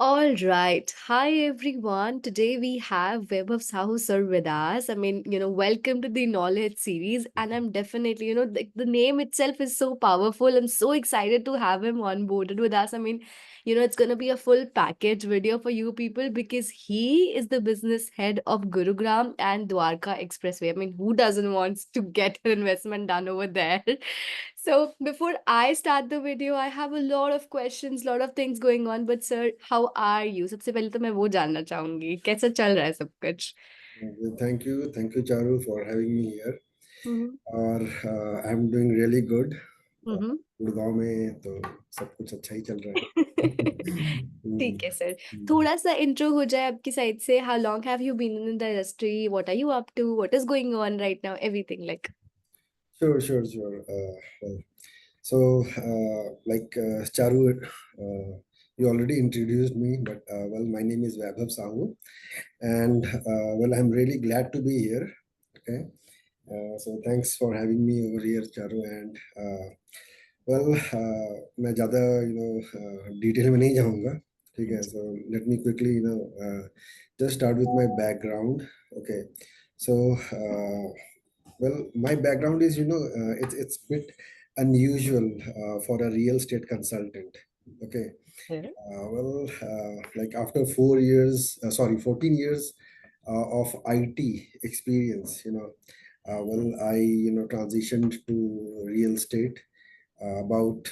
All right. Hi, everyone. Today we have Vaibhav Sahu sir with us. Welcome to the Knowledge series. And I'm definitely, the name itself is so powerful. I'm so excited to have him on boarded with us. It's going to be a full package video for you people because he is the business head of Gurugram and Dwarka Expressway. Who doesn't want to get an investment done over there? So before I start the video, I have a lot of questions, lot of things going on. But sir, how are you? सबसे पहले तो मैं वो जानना चाहूंगी कैसा चल रहा है सब कुछ? Thank you, Charu, for having me here. Hmm और I am doing really good. Hmm Gurgaon में तो सब कुछ अच्छा ही चल रहा है। ठीक है सर। थोड़ा सा इंट्रो हो जाए आपकी साइड से. How long have you been in the industry? What are you up to? What is going on right now? Everything like. Sure. Well, so, Charu, you already introduced me, but my name is Vaibhav Sahu, and I'm really glad to be here. Okay, so thanks for having me over here, Charu, and मैं ज़्यादा detail में नहीं जाऊँगा. ठीक है, so let me quickly just start with my background. Okay, so my background is it's bit unusual for a real estate consultant. Okay, like after 4 years, 14 years of IT experience, I transitioned to real estate about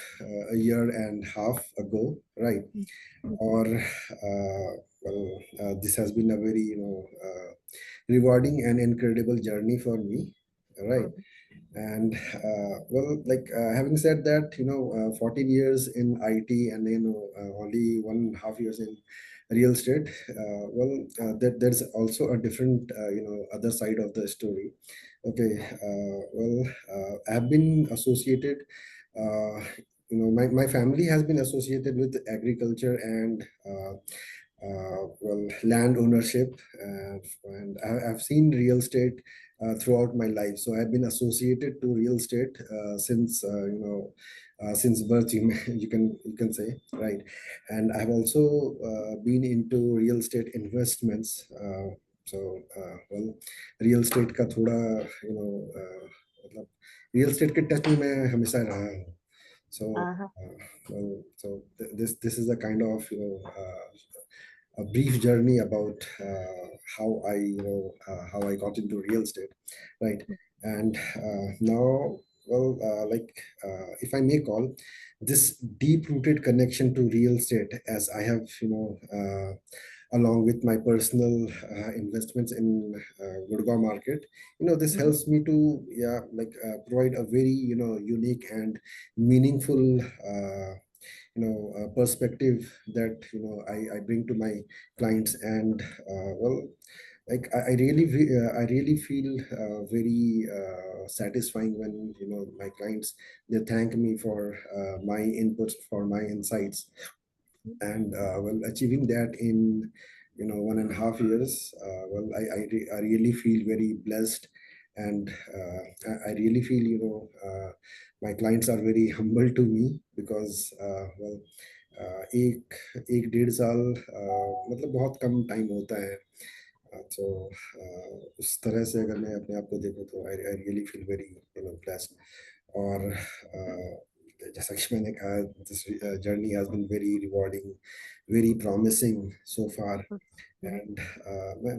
a year and a half ago, right? Or this has been a very rewarding and incredible journey for me, right? And having said that, 14 years in IT and only 1.5 years in real estate. There's also a different other side of the story. Okay, I have been associated. Uh, my family has been associated with agriculture and land ownership, and I've seen real estate throughout my life. So I've been associated to real estate since birth. You can say, right. And I've also been into real estate investments. Real estate का थोड़ा मतलब real estate के touch में मैं हमेशा रहा हूँ. So, this is a kind of a brief journey about how I got into real estate, right? And now, if I may call this deep-rooted connection to real estate, as I have, along with my personal investments in Gurgaon market, this helps me to provide a very unique and meaningful perspective that I bring to my clients. And I really feel very satisfying when my clients, they thank me for my inputs, for my insights. And achieving that in 1.5 years, I really feel very blessed. And I really feel my clients are very humble to me because एक एक 1.5 साल मतलब बहुत कम time होता है. तो उस तरह से अगर मैं अपने आप को देखूँ तो I really feel very blessed. और जैसा कि मैंने कहा, this journey has been very rewarding, very promising so far. And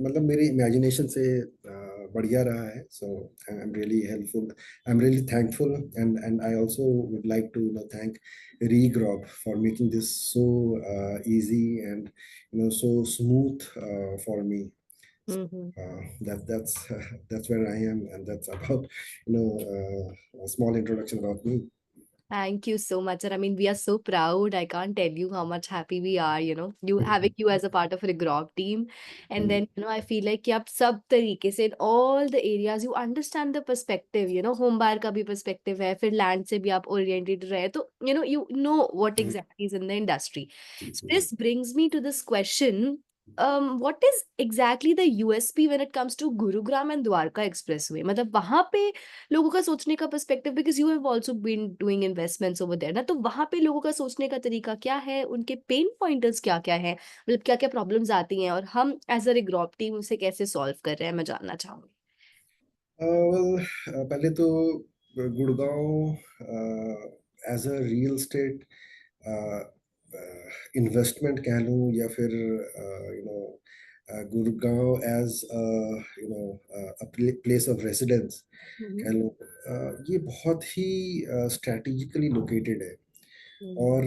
मतलब मेरी इमेजिनेशन से बढ़िया रहा है. So I am really helpful, I am really thankful. And I also would like to thank Regrop for making this so easy and so smooth for me. So, that's where I am, and that's about a small introduction about me. Thank you so much. And we are so proud. I can't tell you how much happy we are, you having you as a part of a Grok team. And then, I feel like कि आप सब तरीके से in all the areas you understand the perspective, home buyer का भी perspective है, फिर land से भी आप oriented रहे, तो you know what exactly is in the industry. जी, So जी. this brings me to this question. What is exactly the USP when it comes to Gurugram and Dwarka expressway? मतलब वहां पे लोगों का सोचने का perspective, because you have also been doing investments over there ना, तो वहां पे लोगों का सोचने का तरीका क्या है, उनके पेन पॉइंटर्स क्या क्या है, मतलब क्या क्या प्रॉब्लम्स आती हैं और हम एज अ रिग्रोप टीम उसे कैसे सॉल्व कर रहे हैं, मैं जानना चाहूंगी। पहले तो Gurgaon as a real estate investment कह लूँ, या फिर Gurgaon as you know place of residence hmm. कह लूँ, ये बहुत ही स्ट्रैटेजिकली लोकेटेड है। हम्म। और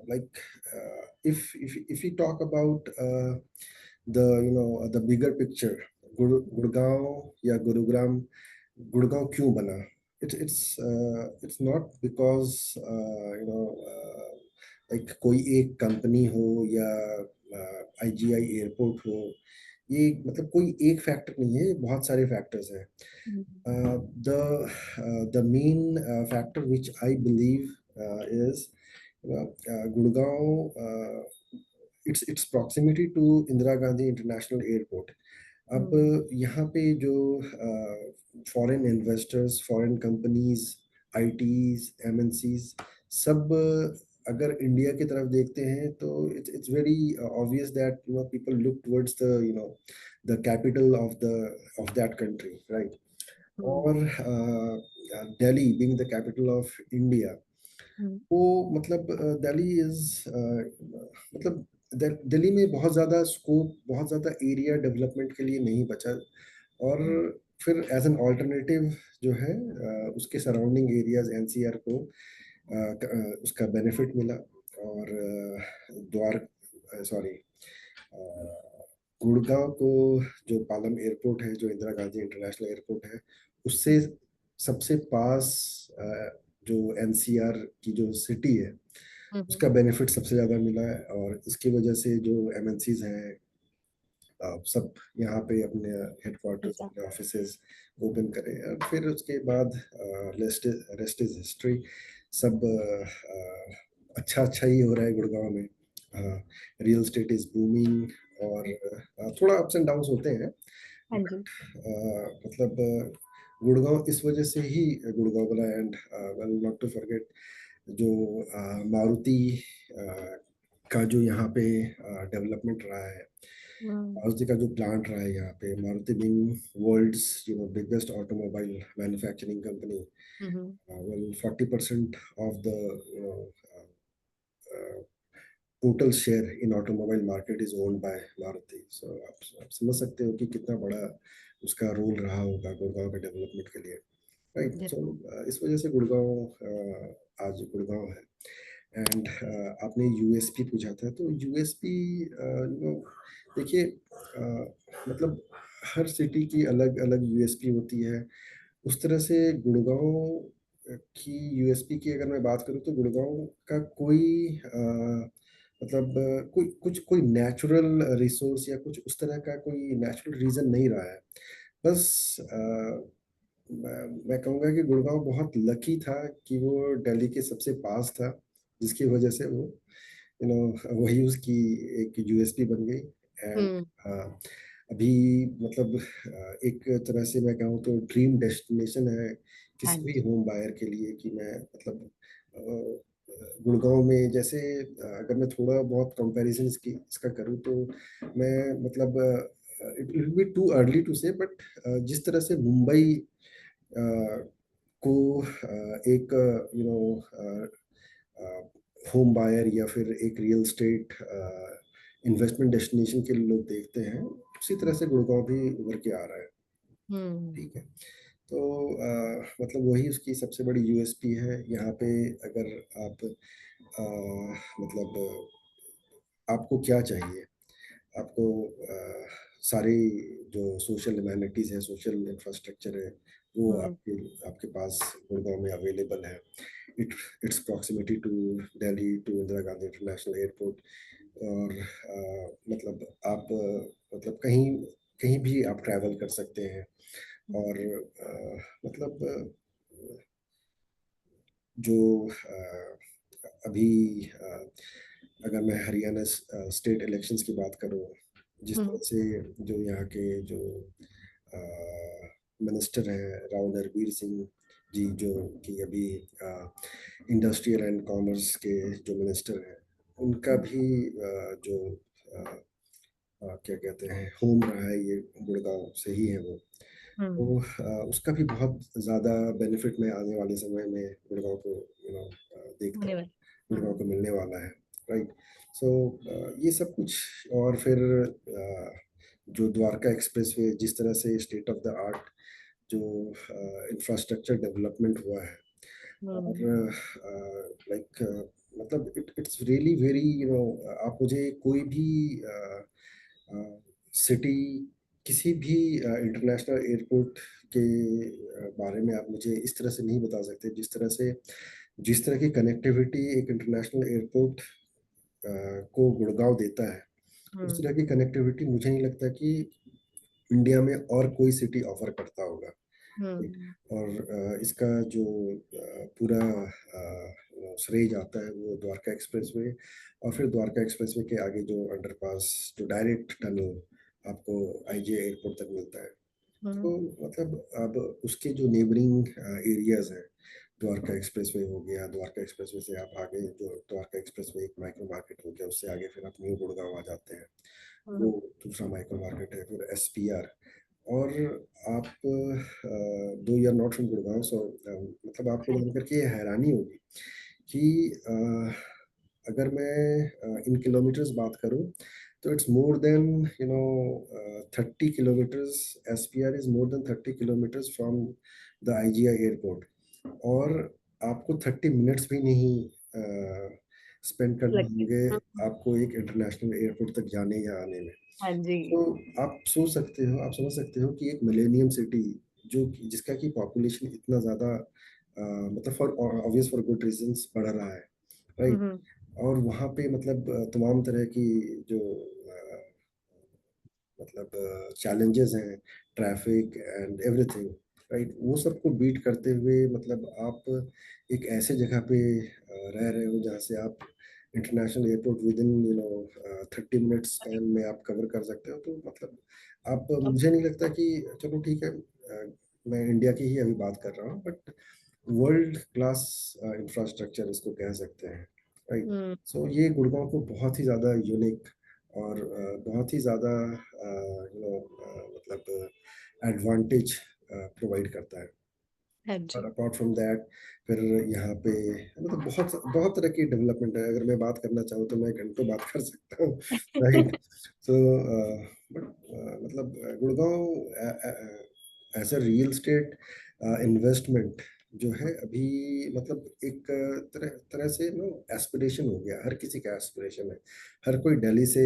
like if we talk about the the bigger picture, Gurgaon या गुरुग्राम, गुड़गांव क्यों बना? It's not because like कोई एक कंपनी हो या आईजीआई एयरपोर्ट हो। ये मतलब कोई एक फैक्टर नहीं है, ये बहुत सारे फैक्टर्स हैं। हम्म। The main factor which I believe is Gurgaon, its proximity to Indira Gandhi International Airport. अब हम्म। यहाँ पे जो foreign investors, foreign companies, ITs, MNCs सब अगर इंडिया की तरफ देखते हैं तो it's very obvious that people look towards the the capital of that country, right? Hmm. और Delhi being the capital of India, hmm. वो मतलब दिल्ली इज मतलब दिल्ली में बहुत ज़्यादा स्कोप, बहुत ज़्यादा एरिया डेवलपमेंट के लिए नहीं बचा। और हम्म। फिर एज एन अल्टरनेटिव जो है उसके सराउंडिंग एरियाज एनसीआर को उसका बेनिफिट मिला। और द्वार सॉरी गुड़गांव को जो पालम एयरपोर्ट है, जो इंदिरा गांधी इंटरनेशनल एयरपोर्ट है, उससे सबसे पास जो एनसीआर की जो सिटी है, हम्म। उसका बेनिफिट सबसे ज़्यादा मिला है। और इसकी वजह से जो एमएनसीज हैं सब यहाँ पे अपने हेडक्वार्टर्स, अच्छा। अपने ऑफिसेज ओपन करें। और फिर उसके बाद रेस्ट इज हिस्ट्री। सब अच्छा अच्छा ही हो रहा है गुड़गांव में। Real estate is booming. और थोड़ा अप्स एंड डाउन्स होते हैं, हाँ जी। मतलब गुड़गांव इस वजह से ही गुड़गांव बना। And well, not to forget जो मारुति का जो यहाँ पे डेवलपमेंट रहा है, हम्म। मारुति का जो प्लांट रहा है यहाँ पे, Maruti being world's biggest automobile manufacturing company, hmm. Well 40% of the total share in automobile market is owned by Maruti. So आप समझ सकते हो कि कितना बड़ा उसका रोल रहा होगा गुड़गांव के डेवलपमेंट के लिए, राइट? सो इस वजह से गुड़गांव आज गुड़गांव है। एंड आपने यूएसपी पूछा था, तो यूएसपी देखिए, मतलब हर सिटी की अलग अलग यूएसपी होती है। उस तरह से गुड़गांव की यूएसपी की अगर मैं बात करूँ, तो गुड़गांव का कोई मतलब कोई नेचुरल रिसोर्स या कुछ उस तरह का कोई नेचुरल रीजन नहीं रहा है। बस मैं कहूँगा कि गुड़गांव बहुत लकी था कि वो दिल्ली के सबसे पास था, जिसकी वजह से वो वही उसकी एक यूएसपी बन गई। एंड हम्म। अभी मतलब एक तरह से मैं कहूँ तो ड्रीम डेस्टिनेशन है हाँ किसी भी जी। होम बायर के लिए, कि मैं मतलब गुड़गांव में जैसे अगर मैं थोड़ा बहुत कंपैरिजन इसका करूँ, तो मैं मतलब it will be too early to say, but जिस तरह से मुंबई को एक होम बायर या फिर एक रियल स्टेट इन्वेस्टमेंट डेस्टिनेशन के लिए लोग देखते हैं, उसी तरह से गुड़गांव भी उभर के आ रहा है। हम्म। ठीक है। तो मतलब वही उसकी सबसे बड़ी यूएसपी है यहाँ पे। अगर आप मतलब आपको क्या चाहिए, आपको सारी जो सोशल ह्यूमैनिटीज़ है, सोशल इंफ्रास्ट्रक्चर है, वो हम्म। आपके पास गुड़गांव में अवेलेबल है। It it's proximity to Delhi, to Indira Gandhi international airport. और मतलब आप मतलब कहीं कहीं भी आप ट्रैवल कर सकते हैं। और मतलब जो अभी अगर मैं हरियाणा स्टेट इलेक्शंस की बात करूं, जिस तरह हुँ, से जो यहाँ के जो मिनिस्टर हैं राव नरवीर सिंह जी, जो कि अभी इंडस्ट्रियल एंड कॉमर्स के जो मिनिस्टर हैं, उनका हुँ, भी जो क्या कहते हैं होम रहा है, ये गुड़गांव से ही है वो। हुँ, तो उसका भी बहुत ज़्यादा बेनिफिट मैं आने वाले समय में गुड़गांव को देखता होने हूँ, वाला। गुड़गांव हुँ, को मिलने वाला है। राइट। सो ये सब कुछ। और फिर जो द्वारका एक्सप्रेसवे जिस तरह से स्टेट ऑफ द आर्ट जो इंफ्रास्ट्रक्चर डेवलपमेंट हुआ है, हुँ, और लाइक मतलब इट्स रियली वेरी आप मुझे कोई भी सिटी, किसी भी इंटरनेशनल एयरपोर्ट के बारे में आप मुझे इस तरह से नहीं बता सकते, जिस तरह की कनेक्टिविटी एक इंटरनेशनल एयरपोर्ट को गुड़गांव देता है, उस हुँ, तरह की कनेक्टिविटी मुझे नहीं लगता कि इंडिया में और कोई सिटी ऑफर करता होगा। हुँ, और इसका जो पूरा श्रेय जाता है वो द्वारका एक्सप्रेसवे, और फिर द्वारका एक्सप्रेसवे के आगे जो अंडरपास, जो डायरेक्ट टनल आपको आईजीआई एयरपोर्ट तक मिलता है। हुँ, तो मतलब अब उसके जो नेबरिंग एरियाज हैं, द्वारका एक्सप्रेसवे हो गया, द्वारका एक्सप्रेसवे से आप आगे जो द्वारका एक्सप्रेसवे एक माइक्रो मार्केट हो गया, उससे आगे फिर आप न्यू गुड़गांव आ जाते हैं, हुँ, वो दूसरा माइक्रो मार्केट है, फिर एसपीआर। और आप दो you are not from Gurgaon, so मतलब आपको हाँ, जान करके ये हैरानी होगी कि अगर मैं इन किलोमीटर्स बात करूं, तो it's more than 30 kilometres. SPR is more than 30 kilometres from the IGI airport. और आपको 30 मिनट्स भी नहीं स्पेंड करने लगते होंगे हुँ, आपको एक इंटरनेशनल एयरपोर्ट तक जाने या आने में। हाँ जी। तो आप समझ सकते हो कि एक मिलेनियम सिटी, जिसका कि पॉपुलेशन इतना ज़्यादा मतलब for obvious for good reasons बढ़ रहा है। हुँ, राइट। हुँ, और वहाँ पे मतलब तमाम तरह की जो मतलब चैलेंजेस हैं, ट्रैफिक एंड एवरीथिंग, राइट, वो सबको बीट करते हुए मतलब आप एक ऐसे जगह पे रह रहे हो जहाँ से आप international airport with in 30 minutes time में आप कवर कर सकते हो। तो मतलब आप, मुझे नहीं लगता कि, चलो ठीक है, मैं इंडिया की ही अभी बात कर रहा हूँ, बट वर्ल्ड क्लास इंफ्रास्ट्रक्चर इसको कह सकते हैं। राइट। हुँ, सो ये गुड़गांव को बहुत ही ज़्यादा यूनिक और बहुत ही ज़्यादा मतलब एडवांटेज प्रोवाइड करता है। हाँ और जी। अपार्ट फ्रॉम दैट, फिर यहाँ पे मतलब बहुत बहुत तरह की डेवलपमेंट है। अगर मैं बात करना चाहूँ तो मैं घंटों बात कर सकता हूँ। राइट। सो बट मतलब Gurgaon as a real estate investment जो है अभी, मतलब एक तरह तरह से नो एस्पिरेशन हो गया, हर किसी का एस्पिरेशन है। हर कोई दिल्ली से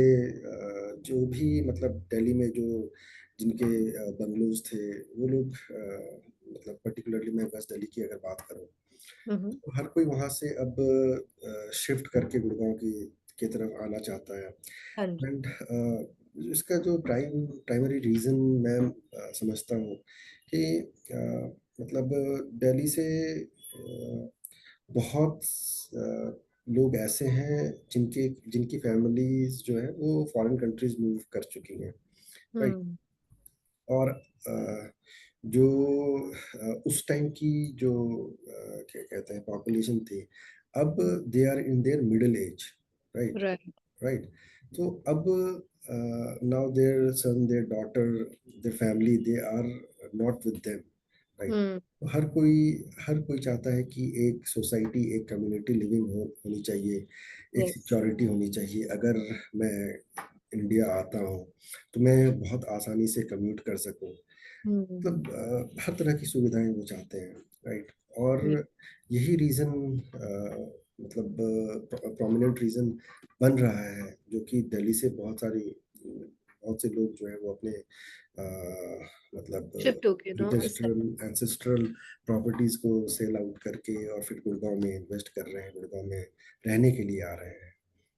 जो भी मतलब दिल्ली में जो जिनके बंगलोज थे, वो लोग मतलब पर्टिकुलरली मैं वेस्ट दिल्ली की अगर बात करूं, हुँ, हुँ, तो हर कोई वहां से अब शिफ्ट करके गुड़गांव की तरफ आना चाहता है। हाँ जी। एंड इसका जो प्राइमरी रीजन मैं समझता हूँ कि मतलब दिल्ली से बहुत लोग ऐसे हैं जिनके जिनकी फैमिलीज जो है वो फॉरेन कंट्रीज मूव कर चुकी हैं। राइट। हुँ, और जो उस टाइम की जो क्या कहते हैं पॉपुलेशन थी, अब they are in their middle age. Right. Right. Right. तो अब now their son, their daughter, their family, they are not with them. Right. Hmm, तो हर कोई चाहता है कि एक सोसाइटी, एक कम्युनिटी लिविंग होनी चाहिए, एक यस। सिक्योरिटी होनी चाहिए। अगर मैं इंडिया आता हूँ तो मैं बहुत आसानी से कम्यूट कर सकूँ। हुँ, मतलब हर तरह की सुविधाएं वो चाहते हैं। राइट। और हुँ, यही रीज़न मतलब प्रोमिनेंट रीज़न बन रहा है, जो कि दिल्ली से बहुत से लोग जो है वो अपने मतलब शिफ्ट होके ना इस एंसेस्ट्रल तरफ। एंसेस्ट्रल प्रॉपर्टीज को सेल आउट करके और फिर गुड़गांव में इन्वेस्ट कर रहे हैं, गुड़गांव में रहने के लिए आ रहे हैं,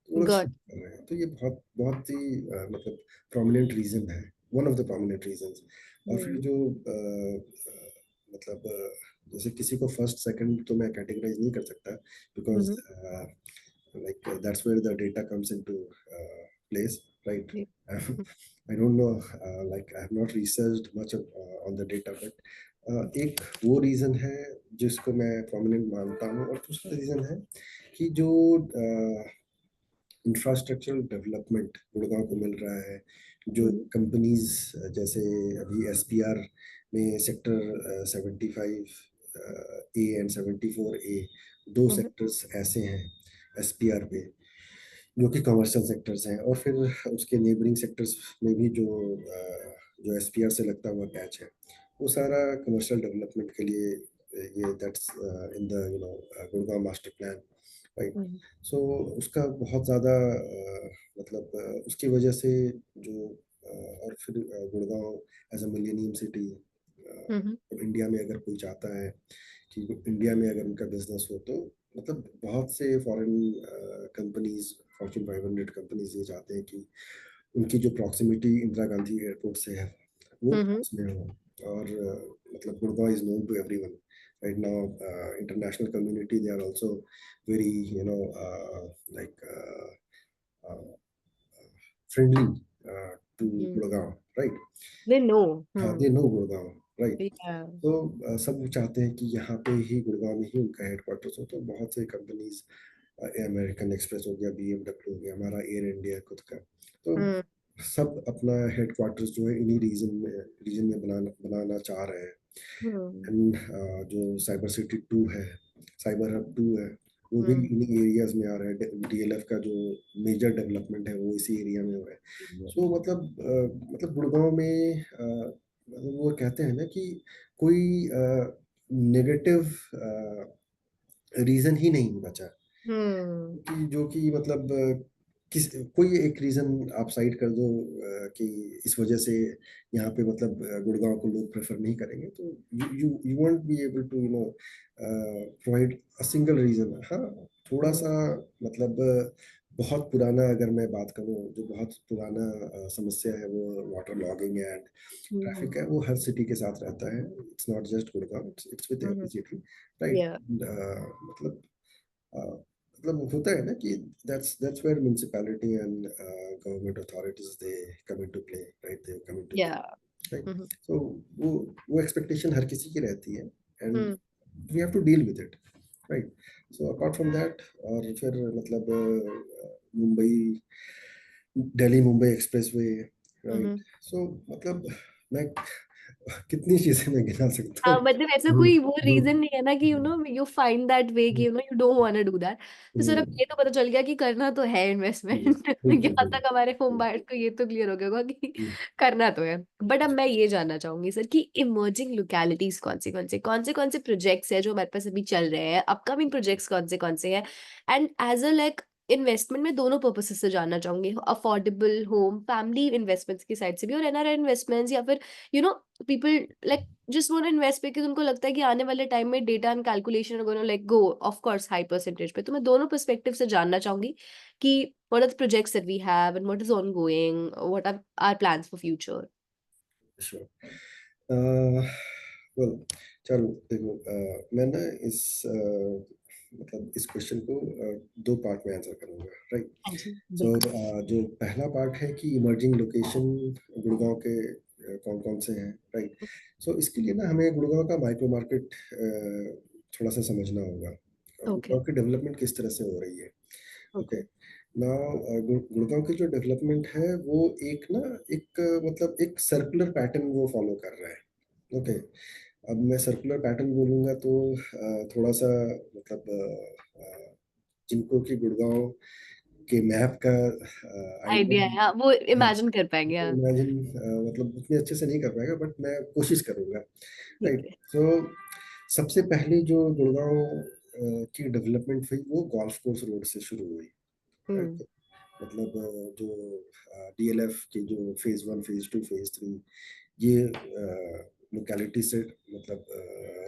तो वो लोग गॉट शिफ्ट कर रहे हैं। तो ये बहुत बहुत ही मतलब प्रोमिनेंट रीजन है, one of the prominent reasons. और फिर हुँ, जो मतलब जैसे किसी को फर्स्ट सेकंड तो मैं कैटेगराइज नहीं कर सकता, hmm, because hmm, like that's where the data comes into place. right? जी। I don't know, like I have not researched much on the data, but एक वो रीजन है जिसको मैं प्रोमिनेंट मानता हूँ, और दूसरा रीजन है कि जो इंफ्रास्ट्रक्चरल डेवलपमेंट गुड़गांव को मिल रहा है, जो हुँ, कंपनीज जैसे अभी एसपीआर में सेक्टर 75 ए एंड 74 ए, दो हुँ, सेक्टर्स ऐसे हैं एसपीआर पे जो कि कमर्शियल सेक्टर्स हैं, और फिर उसके नेबरिंग सेक्टर्स में भी जो एसपीआर से लगता हुआ पैच है, वो सारा कमर्शियल डेवलपमेंट के लिए ये that's in the Gurgaon master plan, right? Hmm, so उसका बहुत ज़्यादा मतलब उसकी वजह से जो और फिर Gurgaon as a millennium city, हुँ, हुँ, इंडिया में अगर कोई चाहता है कि इंडिया में अगर उनका बिजनेस हो, तो मतलब बहुत से फॉरेन कंपनीज, फॉर्च्यून 500 कंपनीज ये चाहते हैं कि उनकी जो प्रॉक्सिमिटी इंदिरा गांधी एयरपोर्ट से है वो हुँ, हुँ, पास में हो। और मतलब Gurgaon is known to everyone right now. International community, they are also very like friendly to hmm, Gurgaon, right? they know, They hmm, know Gurgaon, right? yeah, तो सब वो चाहते हैं कि यहाँ पे ही गुड़गांव में ही उनका हेडक्वार्टर्स हो, तो बहुत से कंपनीज, अमेरिकन एक्सप्रेस हो गया, बीएमडब्ल्यू हो गया, हमारा एयर इंडिया खुद का, तो हुँ, सब अपना हेडक्वार्टर्स जो है इन्हीं रीजन में बनाना बनाना चाह रहे हैं। हुँ, एंड जो साइबर सिटी 2 है, साइबर हब 2 है, वो भी हुँ, इन्हीं एरियाज में आ रहा है। डीएलएफ का जो मेजर डेवलपमेंट है वो इसी एरिया में हो रहा है। सो मतलब गुड़गांव में मतलब वो कहते हैं ना कि कोई नेगेटिव रीजन ही नहीं बचा हुँ, कि जो कि मतलब किस कोई एक रीजन आप साइड कर दो कि इस वजह से यहाँ पे मतलब गुड़गांव को लोग प्रेफर नहीं करेंगे, तो you you won't be able to provide a single reason. हाँ, थोड़ा हुँ, सा मतलब बहुत पुराना अगर मैं बात करूँ, जो बहुत पुराना समस्या है वो water logging and hmm, traffic है, वो हर सिटी के साथ रहता है। It's not just Gurgaon, it's with every hmm, city, right? yeah, मतलब मतलब होता है ना कि that's where municipality and government authorities they come into play, right? They come into play, yeah, right? Hmm, So वो एक्सपेक्टेशन हर किसी की रहती है, and hmm, we have to deal with it, right? So apart from that, और फिर मतलब Mumbai Delhi Mumbai expressway, right? Hmm, सो मतलब मैं कितनी चीजें मैं गिना सकता हाँ, हूँ। मतलब ऐसा दो कोई वो दो रीज़न नहीं है ना कि यू फाइंड दैट वे कि you don't want to do that. तो सिर्फ हम्म, ये तो पता चल गया कि करना तो है इन्वेस्टमेंट। बिल्कुल यहाँ बिल्कुल। तक हमारे होम बायर्स को ये तो क्लियर हो गया होगा कि हम्म, करना तो है। बट अब मैं ये जानना चाहूंगी सर कि इमर्जिंग लोकेलिटीज कौन से प्रोजेक्ट्स है जो हमारे पास अभी चल रहे हैं, अपकमिंग प्रोजेक्ट्स कौन से हैं, and as a like investment में दोनों पर्पसेस से जानना चाहूंगी, अफोर्डेबल होम फैमिली इन्वेस्टमेंट्स की साइड से भी और एनआरआई इन्वेस्टमेंट्स, या फिर you know people like just want to invest because उनको लगता है कि आने वाले टाइम में data and calculation gonna like go of course high percentage पे। तो मैं दोनों पर्सपेक्टिव से जानना चाहूंगी कि what are the projects that we have and what is ongoing, what are our plans for future. Sure. Well, चलो देखो, मैं ना इस मतलब इस क्वेश्चन को दो पार्ट में आंसर करूंगा, राइट? हाँ जी, सो बिल्कुल। जो पहला पार्ट है कि इमर्जिंग लोकेशन गुड़गांव के कौन कौन से हैं, राइट? सो इसके लिए ना हमें गुड़गांव का माइक्रो मार्केट थोड़ा सा समझना होगा, और ओके, गुड़गांव की डेवलपमेंट किस तरह से हो रही है। ओके, ओके, नाउ गुड़गांव की जो डेवलपमेंट है वो एक ना एक मतलब एक सर्कुलर पैटर्न वो फॉलो कर रहा है। ओके, अब मैं सर्कुलर पैटर्न बोलूंगा तो थोड़ा सा मतलब जिनको कि गुड़गांव के मैप का आइडिया है, आइडिया, हाँ, वो इमेजिन कर पाएंगे, हाँ। इमेजिन मतलब उतने अच्छे से नहीं कर पाएगा, बट मैं कोशिश करूंगा, ठीक राइट? है। तो सबसे पहले जो गुड़गांव की डेवलपमेंट हुई वो गोल्फ कोर्स रोड से शुरू हुई, हम्म, राइट? मतलब जो डीएलएफ के जो फेज 1 फेज 2 फेज 3, ये लोकेलिटी से मतलब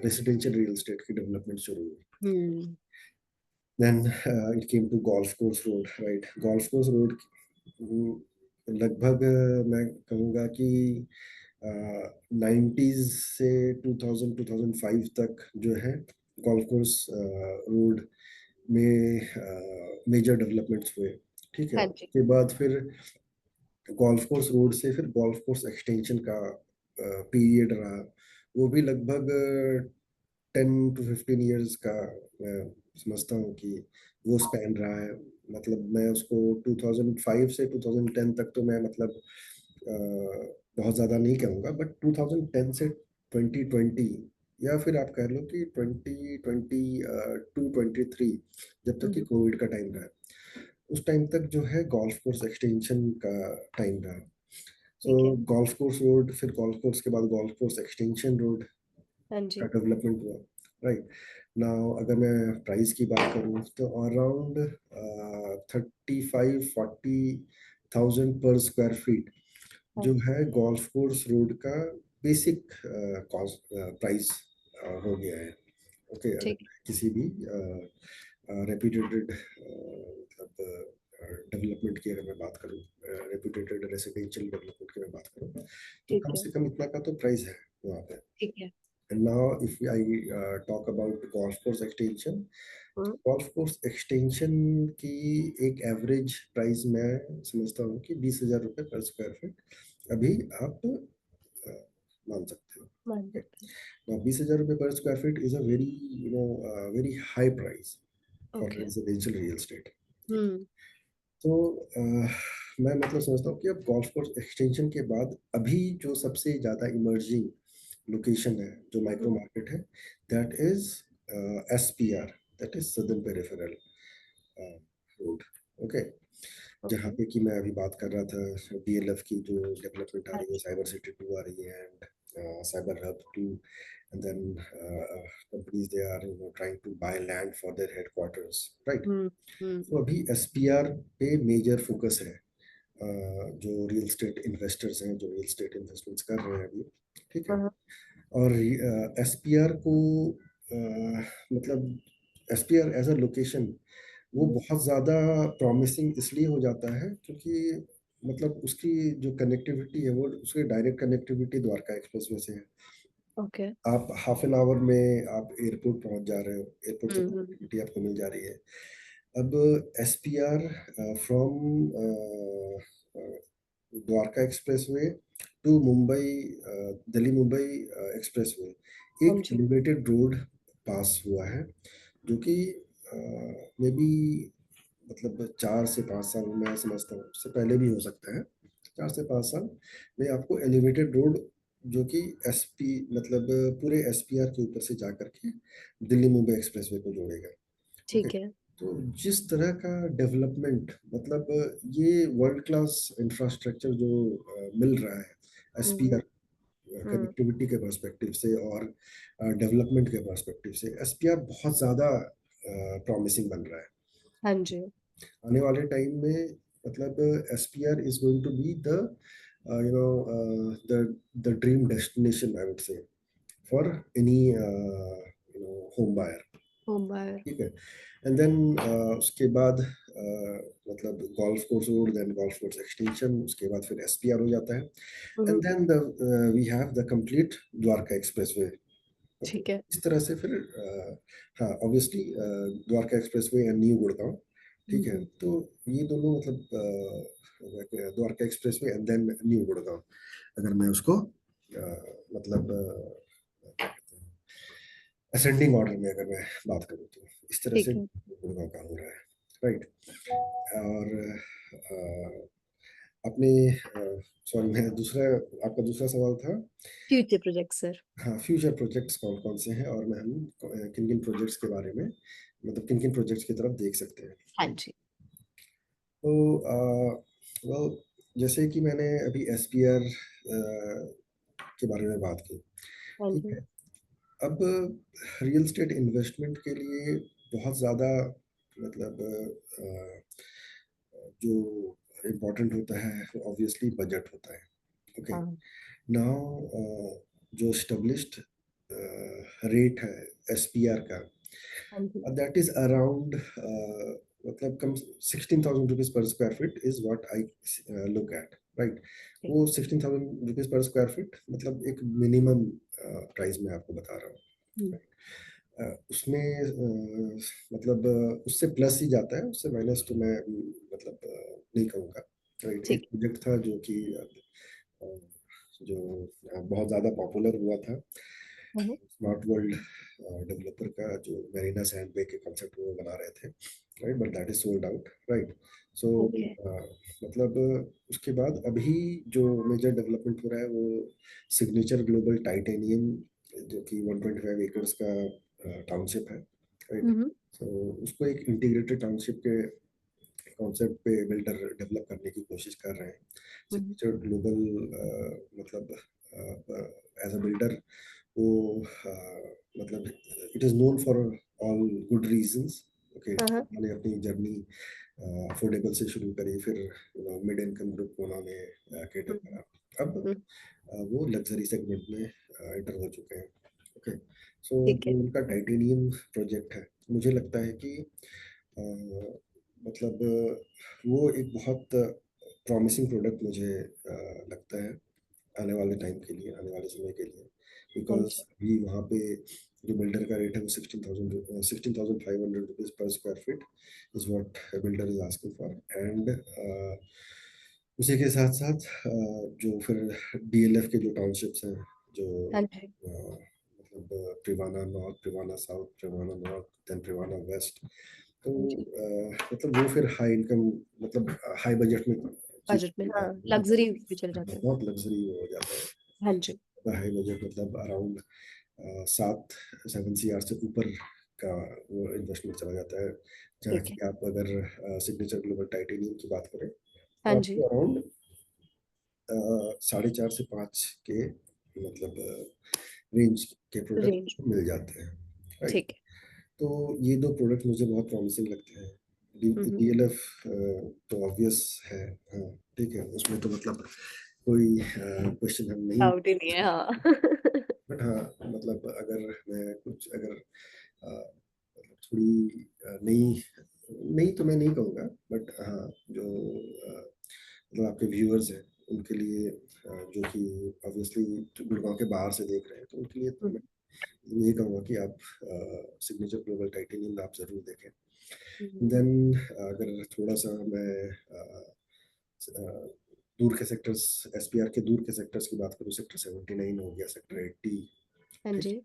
रेसिडेंशियल रियल एस्टेट की डेवलपमेंट शुरू हुई। Hmm, then it came to golf course road, right? Golf course road लगभग मैं कहूँगा कि 90s से 2000 2005 तक जो है गोल्फ कोर्स रोड में मेजर डेवलपमेंट्स हुए, ठीक है? हाँ जी। उसके बाद फिर गोल्फ कोर्स रोड से फिर गोल्फ कोर्स एक्सटेंशन का पीरियड रहा, वो भी लगभग 10 to 15 ईयर्स का मैं समझता हूँ कि वो स्पैन रहा है। मतलब मैं उसको 2005 से 2010 तक तो मैं मतलब बहुत ज़्यादा नहीं कहूँगा, बट 2010 से 2020, या फिर आप कह लो कि 2020 टू 23, जब तक कि हम्म, कोविड का टाइम रहा, उस टाइम तक जो है गोल्फ कोर्स एक्सटेंशन का टाइम रहा। सो ठीक है। गोल्फ कोर्स रोड, फिर गोल्फ कोर्स के बाद गोल्फ कोर्स एक्सटेंशन रोड हाँ का जी। डेवलपमेंट हुआ। राइट नाउ अगर मैं प्राइस की बात करूँ तो अराउंड 35-40 थाउजेंड पर स्क्वायर फीट हाँ जो जी। है गोल्फ कोर्स रोड का बेसिक कॉस्ट प्राइस हो गया है। ओके, अगर ठीक। किसी भी रेप्यूटेड मतलब डेवलपमेंट की अगर मैं बात करूँ, रेप्यूटेड रेसिडेंशियल डेवलपमेंट की मैं बात करूँ, तो ठीक कम है। से कम इतना का तो प्राइस है वहाँ पे। ठीक है। And now, if I talk about golf course extension, hmm, golf course extension की एक एवरेज प्राइस मैं समझता हूँ कि 20,000 रुपये पर स्क्वायर फीट अभी आप मान सकते हो। मान सकते हैं। Now, 20,000 रुपये पर square feet is a very very high price for okay. Residential real estate. Hmm. तो मैं मतलब समझता हूँ कि अब गोल्फ कोर्स एक्सटेंशन के बाद अभी जो सबसे ज़्यादा इमर्जिंग लोकेशन है, जो माइक्रो हम्म, मार्केट है, that is SPR, that is southern peripheral road. Okay, जहाँ ओके। पे कि मैं अभी बात कर रहा था DLF की जो डेवलपमेंट आ हाँ रही है, जी। साइबर सिटी 2 आ रही है, and cyber hub 2, and then companies they are trying to buy land for their headquarters, right? हम्म। हम्म। तो अभी SPR पे मेजर फोकस है, जो रियल एस्टेट इन्वेस्टर्स हैं, जो रियल एस्टेट इन्वेस्टमेंट्स कर रहे हैं अभी। ठीक है, हाँ। और SPR को मतलब SPR एज अ लोकेशन वो हम्म, बहुत ज़्यादा प्रॉमिसिंग इसलिए हो जाता है क्योंकि मतलब उसकी जो कनेक्टिविटी है वो उसकी डायरेक्ट कनेक्टिविटी द्वारका एक्सप्रेसवे से है। ओके। आप हाफ एन आवर में आप एयरपोर्ट पहुंच जा रहे हो, एयरपोर्ट से हम्म। कनेक्टिविटी आपको मिल जा रही है। अब SPR from Dwarka expressway to Mumbai, Delhi Mumbai expressway, हाँ एक जी। एलिवेटेड रोड पास हुआ है, जो कि मे बी मतलब 4 से 5 साल मैं समझता हूँ, उससे पहले भी हो सकता है, 4 से 5 साल में आपको एलिवेटेड रोड जो कि SP मतलब पूरे SPR के ऊपर से जा करके दिल्ली मुंबई एक्सप्रेसवे को जोड़ेगा। ओके, ठीक है। तो जिस तरह का डेवलपमेंट मतलब ये वर्ल्ड क्लास इंफ्रास्ट्रक्चर जो मिल रहा है हम्म। SPR हम्म। कनेक्टिविटी के पर्सपेक्टिव से और डेवलपमेंट के पर्सपेक्टिव से, SPR बहुत ज़्यादा प्रॉमिसिंग बन रहा है। हाँ जी। आने वाले टाइम में मतलब SPR is going to be the you know the dream destination I would say for any home buyer. Mumbai. ठीक है, एंड देन उसके बाद मतलब golf course road, then golf course extension, उसके बाद फिर SPR हो जाता है, hmm. And then we have the complete Dwarka expressway. Okay, ठीक है। इस तरह से फिर हाँ obviously Dwarka expressway and new Gurgaon. ठीक है, हम्म। तो ये दोनों मतलब Dwarka expressway and then new Gurgaon, अगर मैं उसको मतलब असेंडिंग ऑर्डर में अगर मैं बात करूँ तो इस तरह से ठीक है। गुड़गांव का हो रहा है। राइट, और अपने सॉरी, मैं दूसरा, आपका दूसरा सवाल था। Future project sir. हाँ, फ्यूचर प्रोजेक्ट्स कौन कौन से हैं और मैं हम किन किन प्रोजेक्ट्स के बारे में मतलब किन किन प्रोजेक्ट्स की तरफ देख सकते हैं। हाँ जी। तो well, जैसे कि मैंने अभी SPR के बारे में बात की। हाँ ठीक जी। है, अब रियल एस्टेट इन्वेस्टमेंट के लिए बहुत ज़्यादा मतलब जो इम्पोर्टेंट होता है ऑब्वियसली बजट होता है। ओके, हाँ। नाउ जो स्टेब्लिश्ड रेट है SPR का, हाँ जी। दैट इज अराउंड मतलब कम 16,000 rupees per square feet is what I look at. Right, ठीक। वो 16,000 रुपीज पर स्क्वायर फीट मतलब एक मिनिमम प्राइस मैं आपको बता रहा हूँ। हम्म। उसमें मतलब उससे प्लस ही जाता है, उससे माइनस तो मैं मतलब नहीं कहूँगा। राइट, एक ठीक प्रोजेक्ट था जो कि जो बहुत ज़्यादा पॉपुलर हुआ था, है। हम्म, स्मार्ट वर्ल्ड डेवलपर का, जो मेरीना सैंड बे के कॉन्सेप्ट वो बना रहे थे, right, but that is sold out, right. So okay. मतलब उसके बाद अभी जो मेजर डेवलपमेंट हो रहा है वो सिग्नेचर ग्लोबल टाइटेनियम, जो कि 125 एकर्स का टाउनशिप है, राइट। हम्म सो उसको एक इंटीग्रेटेड टाउनशिप के कॉन्सेप्ट पे बिल्डर डेवलप करने की कोशिश कर रहे हैं। हम्म सिग्नेचर ग्लोबल मतलब एज अ बिल्डर वो मतलब it is known for all good reasons. Okay, हाँ। उन्होंने अपनी जर्नी अफोर्डेबल से शुरू करी, फिर मिड इनकम ग्रुप को उन्होंने केटर हम्म करा। अब हम्म, वो लग्जरी सेगमेंट में एंटर हो चुके हैं। ओके, सो ठीक है। जो उनका टाइटेनियम प्रोजेक्ट है, मुझे लगता है कि अ, मतलब वो एक बहुत प्रॉमिसिंग प्रोडक्ट मुझे लगता है आने वाले टाइम के लिए, आने वाले समय के लिए, हाँ बिकॉज जी। अभी वहाँ पे जो बिल्डर का रेट है वो 16,500 rupees per square feet is what builder is asking for. And उसी के साथ साथ जो फिर डीएलएफ के जो टाउनशिप्स हैं, जो हाँ जी। मतलब Privana north, Privana south, Privana north, then Privana west, तो हाँ जी। मतलब वो फिर हाई इनकम, मतलब हाई बजट में चीज बजट में, हाँ, बहुत लग्जरी भी चले जाते हैं। बहुत लग्जरी हो जाता हाँ जी। है। हाई बजट मतलब अराउंड 7 7 CR से ऊपर का वो इन्वेस्टमेंट चला जाता है। जहाँ ठीक है। की आप अगर सिग्नेचर ग्लोबल टाइटेनियम की बात करें हाँ तो जी। आपको अराउंड 4.5 से 5 के मतलब रेंज के प्रोडक्ट रेंज। मिल जाते हैं, राइट। ठीक है। तो ये दो प्रोडक्ट मुझे बहुत प्रॉमिसिंग लगते हैं। हम्म, डीएलएफ तो ऑब्वियस है, हाँ, ठीक है, उसमें तो मतलब कोई क्वेश्चन हम नहीं। डाउट ही नहीं है, हाँ। बट हाँ, मतलब अगर मैं कुछ अगर मतलब थोड़ी नई, नई तो मैं नहीं कहूँगा, बट हाँ, जो मतलब आपके व्यूअर्स हैं उनके लिए जो कि ऑब्वियसली गुड़गांव के बाहर से देख रहे हैं, तो उनके लिए तो मैं हम्म, यही कहूँगा कि आप सिग्नेचर ग्लोबल टाइटेनियम आप ज़रूर देखें। हम्म, देन अगर थोड़ा सा मैं दूर के सेक्टर्स, एसपीआर के दूर के सेक्टर्स की बात करूँ, सेक्टर 79 हो गया, सेक्टर 80, हाँ ठीक जी। है,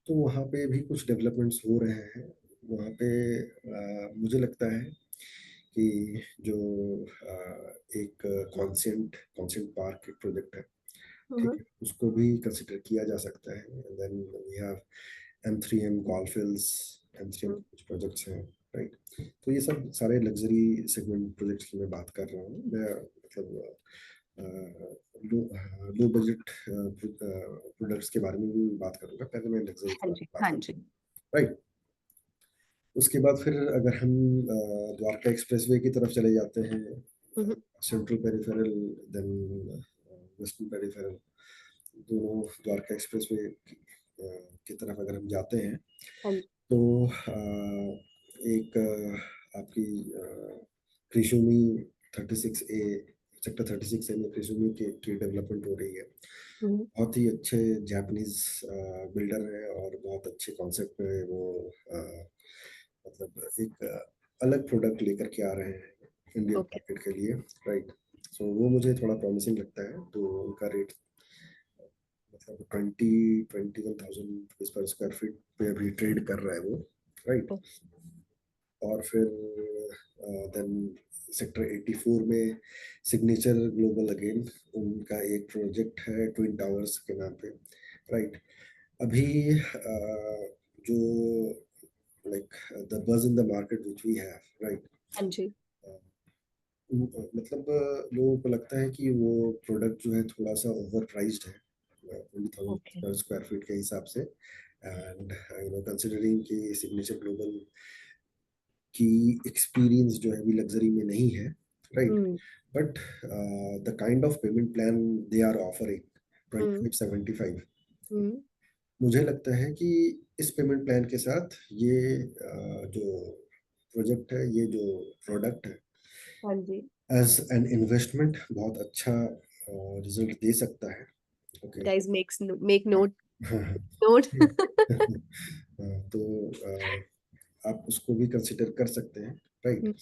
तो वहाँ पे भी कुछ डेवलपमेंट्स हो रहे हैं। वहाँ पे मुझे लगता है कि जो एक कॉन्सेंट कॉन्सेंट पार्क एक प्रोजेक्ट है, ठीक हम्म, है, उसको भी कंसिडर किया जा सकता है। Then we have M3M Golf Hills, M3M हम्म, के कुछ प्रोजेक्ट्स हैं, राइट। तो ये सब सारे लग्जरी सेगमेंट प्रोजेक्ट्स की मैं बात कर रहा हूँ। मैं मतलब लो लो बजट प्रोडक्ट्स के बारे में भी बात करूंगा, पहले मैं लग्जरी के हाँ बारे जी। में बात हाँ जी। करूंगा, राइट। उसके बाद फिर अगर हम द्वारका एक्सप्रेसवे की तरफ चले जाते हैं, hmm, central peripheral, then western peripheral, दोनों द्वारका एक्सप्रेसवे की तरफ अगर हम जाते हैं, हाँ जी। तो एक आपकी क्रिशुमी 36A, सेक्टर 36A में क्रिशुमी की डेवलपमेंट हो रही है। हम्म, बहुत ही अच्छे जापानीज बिल्डर है और बहुत अच्छे कॉन्सेप्ट पे वो मतलब एक अलग प्रोडक्ट लेकर के आ रहे हैं इंडियन ओके। मार्केट के लिए, राइट। सो वो मुझे थोड़ा प्रॉमिसिंग लगता है, तो उनका रेट मतलब 21,000 पर स्क्वायर फीट पे अभी ट्रेड कर रहा है वो, राइट। और फिर देन सेक्टर 84 में सिग्नेचर ग्लोबल अगेन, उनका एक प्रोजेक्ट है ट्विन टावर्स के नाम पे, राइट। अभी जो like the buzz in the market which we have, right, हाँ जी। मतलब लोगों को लगता है कि वो प्रोडक्ट जो है थोड़ा सा ओवर प्राइस्ड है 20,000 ओके। पर स्क्वायर फीट के हिसाब से। एंड कंसिडरिंग कि सिग्नेचर ग्लोबल की एक्सपीरियंस जो है अभी लग्जरी में नहीं है, right. Hmm but the kind of payment plan they are offering, twenty hmm five seventy five hmm, मुझे लगता है कि इस पेमेंट प्लान के साथ ये जो प्रोजेक्ट है, ये जो प्रोडक्ट है, हाँ जी। एज एन इन्वेस्टमेंट बहुत अच्छा रिजल्ट दे सकता है। ओके। Guys, make note. हाँ, हाँ। नोट। तो आप उसको भी कंसिडर कर सकते हैं, right,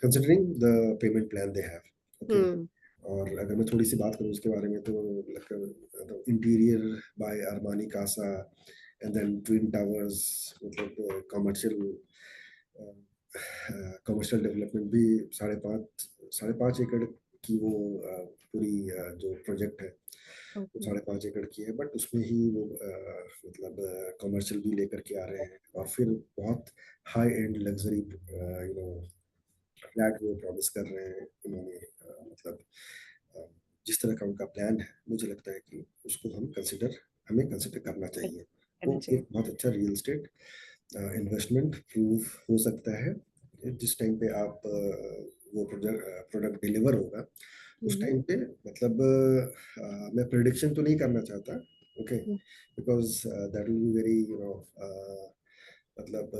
considering the payment plan they have. Okay. Hmm, और अगर मैं थोड़ी सी बात करूँ उसके बारे में, तो interior by Armani Casa, and then twin towers, मतलब कमर्शियल डेवलपमेंट भी 5.5 एकड़ की वो पूरी जो प्रोजेक्ट है वो ओके, 5.5 एकड़ की है, बट उसमें ही वो मतलब कमर्शियल भी लेकर के आ रहे हैं, और फिर बहुत हाई एंड लग्जरी फ्लैट वो प्रॉमिस कर रहे हैं उन्होंने। मतलब अ, जिस तरह का उनका प्लान है, मुझे लगता है कि उसको हमें कंसिडर करना चाहिए। वो करना चाहिए। एक बहुत अच्छा रियल एस्टेट इन्वेस्टमेंट प्रूव हो सकता है। जिस टाइम पे आप वो प्रोडक्ट डिलीवर होगा, हुँ, उस हुँ, टाइम पे मतलब मैं प्रिडिक्शन तो नहीं करना चाहता, okay, hmm. Because that will be very मतलब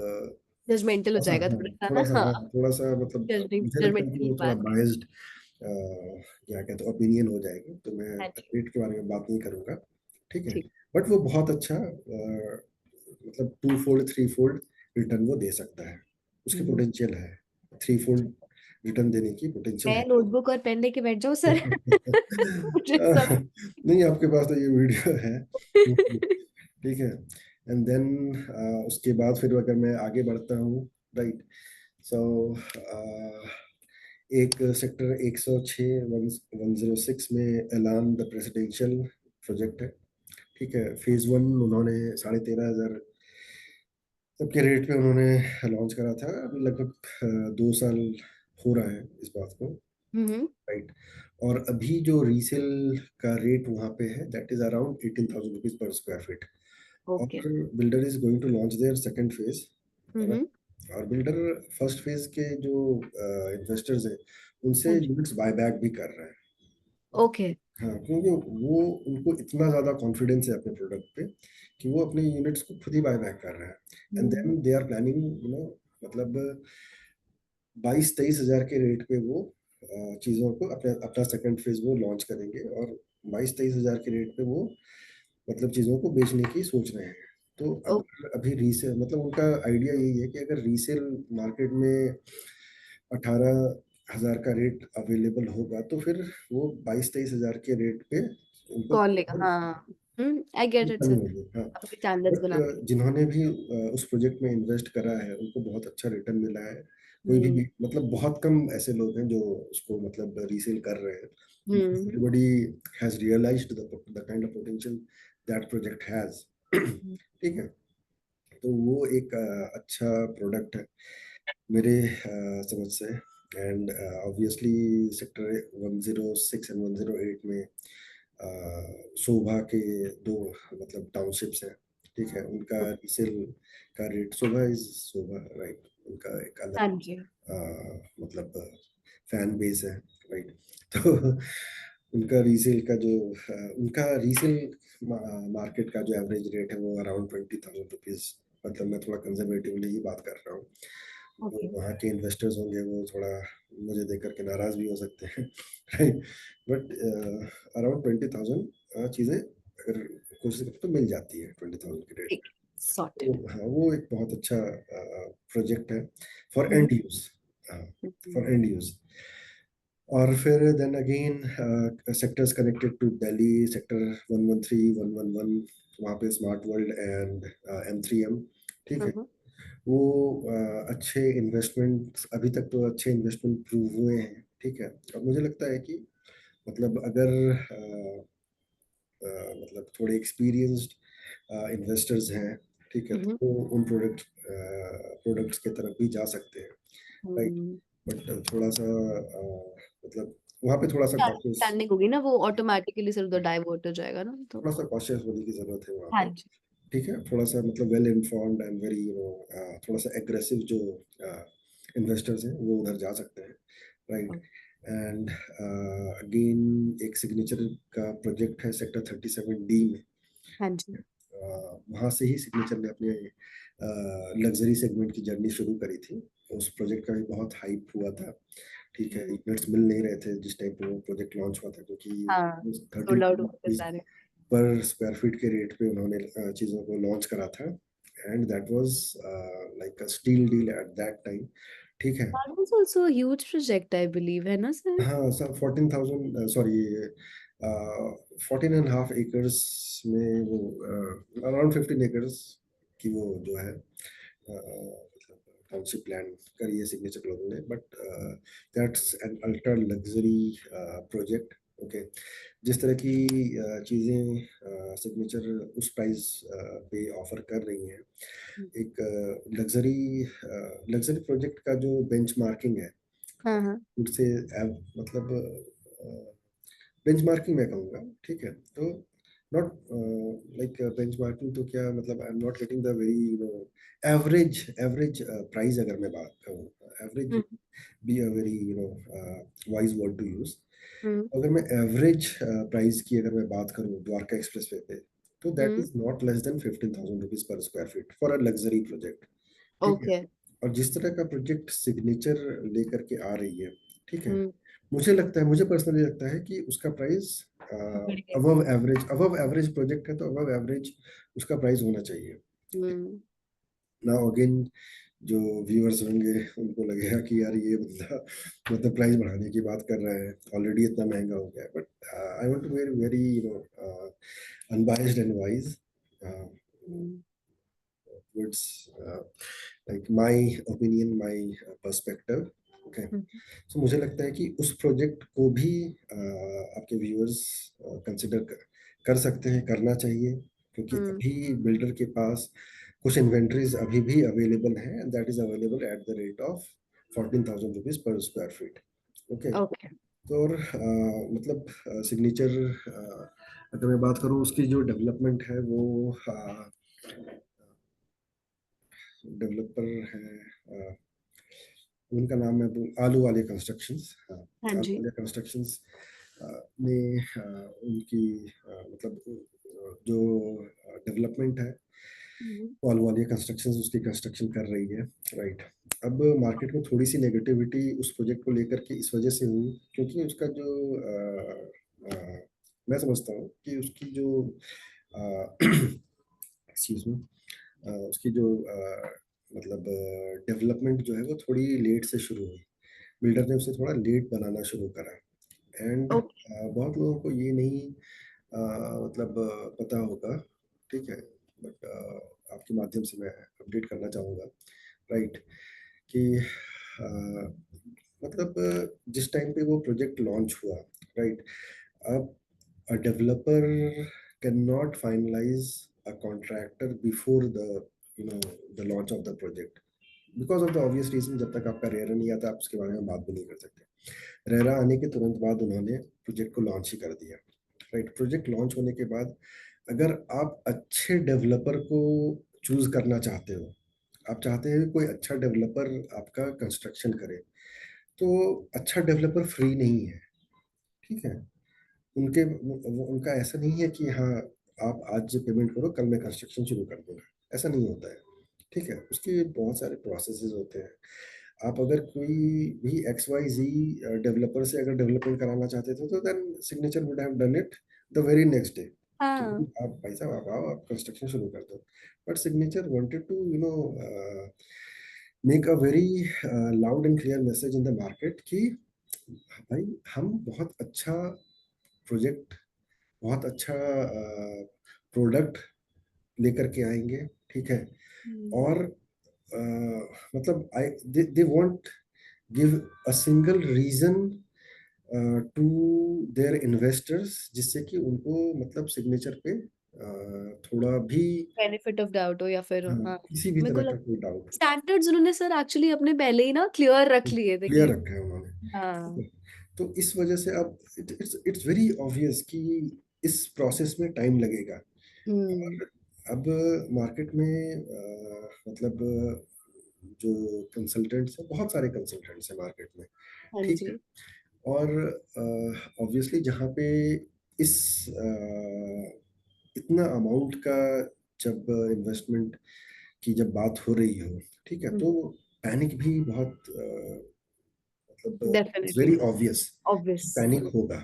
जजमेंटल हो थोड़ा सा, जाएगा हाँ, थोड़ा-सा थोड़ा ना? सा, हाँ, हाँ, थोड़ा सा मतलब जजमेंट मुझे लगता जजमेंट है कि की वो थोड़ा बात है। बायस्ड क्या कहते हैं ओपिनियन हो जाएगी, तो मैं हाँ जी, रेट के बारे में बात नहीं करूंगा, ठीक है। ठीक। बट वो बहुत अच्छा मतलब 2 फोल्ड 3 फोल्ड रिटर्न वो दे सकता है, उसकी हुँ। पोटेंशियल है, 3 फोल्ड रिटर्न देने की पोटेंशियल मैं है। नोटबुक और पेन लेके बैठ जाऊँ सर? मुझे सब नहीं, आपके पास तो ये वीडियो है, ठीक है। एंड देन उसके बाद फिर अगर मैं आगे बढ़ता हूँ, राइट, सो एक सेक्टर 106 106 में एलान द प्रेसिडेंशियल प्रोजेक्ट है, ठीक है। फेज 1 उन्होंने 13,500 तब के रेट पे उन्होंने लॉन्च करा था। अभी लगभग 2 साल हो रहा है इस बात को, हुँ, हुँ। राइट। और अभी जो रीसेल का रेट वहाँ पे है, that is around 18,000 rupees per square feet. और okay. Builder is going to launch their second phase, hmm, hmm. और बिल्डर फर्स्ट फेज के जो इन्वेस्टर्स हैं हाँ उनसे जी। यूनिट्स बायबैक भी कर रहे हैं। ओके। हाँ, क्योंकि वो उनको इतना ज़्यादा कॉन्फिडेंस है अपने प्रोडक्ट पे कि वो अपने यूनिट्स को खुद ही बायबैक कर रहे हैं। And hmm, then they are planning, मतलब 22-23 हज़ार के रेट पे वो चीज़ों को अपने अपना सेकंड फेज वो लॉन्च करेंगे, और 22-23 हज़ार के रेट पे वो मतलब चीज़ों को बेचने की सोच रहे हैं। तो ओ अगर अभी रीसेल, मतलब उनका आइडिया यही है कि अगर रीसेल मार्केट में 18,000 का रेट अवेलेबल होगा, तो फिर वो 22-23 हज़ार के रेट पे उनको कौन लेगा? हाँ। हुँ, आई गेट इट नहीं सर। होगी, हाँ। अपने स्टैंडर्ड्स बट बना जिन्होंने भी उस प्रोजेक्ट में इन्वेस्ट करा है, उनको बहुत अच्छा रिटर्न मिला है। कोई हुँ, भी, मतलब बहुत कम ऐसे लोग हैं जो उसको मतलब रीसेल कर रहे हैं। Hmm, hmm, everybody has realised the kind of potential that project has, hmm. ठीक है। तो वो एक अच्छा प्रोडक्ट है मेरे समझ से। एंड ऑब्वियसली सेक्टर 106 एंड 108 में शोभा के दो मतलब टाउनशिप्स हैं, ठीक है। उनका रीसेल का रेट, शोभा, राइट, उनका एक अलग हाँ जी। मतलब फैन बेस है, राइट। तो उनका रीसेल का जो उनका रीसेल मार्केट का जो एवरेज रेट है वो अराउंड 20,000 रुपीज, मतलब मैं थोड़ा कंजर्वेटिवली ही बात कर रहा हूँ। वो ओके। वहाँ के इन्वेस्टर्स होंगे, वो थोड़ा मुझे देख करके नाराज भी हो सकते हैं, राइट। बट अराउंड 20,000 चीज़ें अगर कोशिश करें तो मिल जाती है 20,000 के रेट ठीक, पे। तो सॉर्टेड। हाँ, वो एक बहुत अच्छा प्रोजेक्ट है for hmm, end hmm, use, hmm, hmm. For end use. और फिर then again sectors connected to Delhi, sector 113 111, वहाँ पे स्मार्ट वर्ल्ड एंड M3M, ठीक हुँ, है। हुँ। वो अच्छे इन्वेस्टमेंट, अभी तक तो अच्छे इन्वेस्टमेंट प्रूव हुए हैं, ठीक है। और मुझे लगता है कि मतलब अगर मतलब थोड़े एक्सपीरियंस्ड इन्वेस्टर्स हैं, ठीक है, हुँ, हुँ। तो वो उन प्रोडक्ट्स के तरफ भी जा सकते हैं, राइट। हुँ। बट थोड़ा सा मतलब वहाँ पे थोड़ा सा कॉशियस, स्टैंडिंग होगी ना वो ऑटोमैटिकली सिर्फ उधर डाइवर्ट हो जाएगा ना तो। थोड़ा सा कॉशियस होने की जरूरत है वहाँ हाँ पे, जी। ठीक है। थोड़ा सा मतलब वेल इन्फॉर्म्ड एंड वेरी थोड़ा सा एग्रेसिव जो इन्वेस्टर्स हैं वो उधर जा सकते हैं, राइट। एंड अगेन एक सिग्नेचर का प्रोजेक्ट है सेक्टर 37D में। हाँ जी। वहाँ से ही सिग्नेचर ने अपने लग्जरी सेगमेंट की जर्नी शुरू करी थी। उस प्रोजेक्ट का भी बहुत हाइप हुआ था, ठीक है। हुँ। यूनिट्स मिल नहीं रहे थे जिस टाइम पे वो प्रोजेक्ट लॉन्च हुआ था, क्योंकि हाँ, सोल्ड आउट हो गए 13 सारे। पर स्क्वायर फीट के रेट पे उन्होंने चीज़ों को लॉन्च करा था। And that was like a steal deal at that time, ठीक है। That was also a huge project, I believe, है ना सर? हाँ, सब 14,000 सॉरी 14.5 एकर्स में वो अराउंड 15 एकर्स की वो जो है मतलब टाउनशिप प्लान करी है सिग्नेचर लोगों ने, but that's an ultra luxury project. Okay, जिस तरह की चीज़ें सिग्नेचर उस प्राइस पे ऑफर कर रही हैं, हुँ। एक लग्जरी लग्जरी प्रोजेक्ट का जो बेंचमार्किंग है हाँ, हाँ। उससे मतलब बेंचमार्किंग मैं कहूँगा, ठीक है। तो नॉट लाइक बेंचमार्किंग तो क्या मतलब, I am not getting the very average average price. अगर मैं बात कहूँ, average hmm, be a very wise word to use. Hmm, अगर मैं एवरेज प्राइस की अगर मैं बात करूँ द्वारका एक्सप्रेस वे पे, तो that hmm. Is not less than 15,000 rupees per square feet for a luxury project, ठीक है। ओके। और जिस तरह का प्रोजेक्ट सिग्नेचर लेकर के आ रही है, ठीक है, हुँ, मुझे लगता है, मुझे पर्सनली लगता है कि उसका प्राइस बढ़िया। अबव एवरेज प्रोजेक्ट है तो अबव एवरेज उसका प्राइस होना चाहिए। हुँ, ना अगेन जो व्यूअर्स होंगे उनको लगेगा कि यार ये बंदा मतलब प्राइस बढ़ाने की बात कर रहा है, ऑलरेडी इतना महंगा हो गया है। But I want to very very unbiased and wise hmm, towards like my opinion, my perspective. Okay. Hmm, So मुझे लगता है कि उस प्रोजेक्ट को भी आपके व्यूअर्स कंसिडर कर सकते हैं, करना चाहिए, क्योंकि हुँ। अभी बिल्डर के पास कुछ इन्वेंट्रीज अभी भी अवेलेबल हैं, and that is available at the rate of 14,000 rupees per square feet. Okay. Okay. तो और मतलब सिग्नेचर अगर मैं बात करूँ, उसकी जो डेवलपमेंट है वो डेवलपर है, उनका नाम है आलू वाले कंस्ट्रक्शंस। हाँ, हाँ आलू जी। वाले कंस्ट्रक्शंस ने उनकी मतलब जो डेवलपमेंट है हुँ, वो आलू वाली कंस्ट्रक्शंस उसकी कंस्ट्रक्शन कर रही है, राइट। अब मार्केट में थोड़ी सी नेगेटिविटी उस प्रोजेक्ट को लेकर के इस वजह से हुई, क्योंकि उसका जो मैं समझता हूँ कि उसकी जो एक्सक्यूज मी उसकी जो मतलब डेवलपमेंट जो है वो थोड़ी लेट से शुरू हुई। बिल्डर ने उसे थोड़ा लेट बनाना शुरू करा, एंड ओके। बहुत लोगों को ये नहीं मतलब पता होगा, ठीक है। बट आपके माध्यम से मैं अपडेट करना चाहूँगा, राइट, कि मतलब जिस टाइम पे वो प्रोजेक्ट लॉन्च हुआ, राइट, अब a developer cannot finalize a contractor before the you know the launch of the project because of the obvious reason। जब तक आपका रेरा नहीं आता आप उसके बारे में बात भी नहीं कर सकते। रेरा आने के तुरंत बाद उन्होंने प्रोजेक्ट को लॉन्च ही कर दिया, राइट। प्रोजेक्ट लॉन्च होने के बाद अगर आप अच्छे डेवलपर को चूज करना चाहते हो, आप चाहते हैं कि कोई अच्छा डेवलपर आपका कंस्ट्रक्शन करे, तो अच्छा डेवलपर फ्री नहीं है, ठीक है। उनके उनका ऐसा नहीं है कि हाँ आप आज पेमेंट करो कल मैं कंस्ट्रक्शन शुरू कर दूंगा, ऐसा नहीं होता है, ठीक है। उसके बहुत सारे प्रोसेसेस होते हैं। आप अगर कोई भी एक्स वाई जी डेवलपर से अगर डेवलपमेंट कराना चाहते थे तो then signature would have done it the very next day, हाँ। कि आप भाई साहब आप आओ आप कंस्ट्रक्शन शुरू कर दो। But signature wanted to make a very loud and clear message in the market कि भाई हम बहुत अच्छा प्रोजेक्ट, बहुत अच्छा प्रोडक्ट लेकर के आएंगे, ठीक है। हुँ, और मतलब I they won't give a single reason to their investors, जिससे कि उनको मतलब सिग्नेचर पे थोड़ा भी बेनिफिट ऑफ डाउट हो या फिर हाँ, हाँ, किसी भी मेरे को तरह का लग कोई डाउट स्टैंडर्ड्स उन्होंने सर एक्चुअली अपने पहले ही ना क्लियर रख लिए थे क्लियर कि रखा है उन्होंने, ठीक हाँ। है। तो इस वजह से अब इट्स इट्स वेरी ऑब्वियस कि इस प्रोसेस में टाइम लगेगा। हुँ, और अब मार्केट में मतलब जो कंसल्टेंट्स हैं, बहुत सारे कंसल्टेंट्स हैं मार्केट में, हाँ ठीक है। जी। और ऑब्वियसली जहाँ पे इस इतना अमाउंट का जब इन्वेस्टमेंट की जब बात हो रही हो, ठीक है, हुँ, तो पैनिक भी बहुत मतलब इट्स डेफिनिटली वेरी ऑब्वियस कि ऑब्वियस। पैनिक होगा,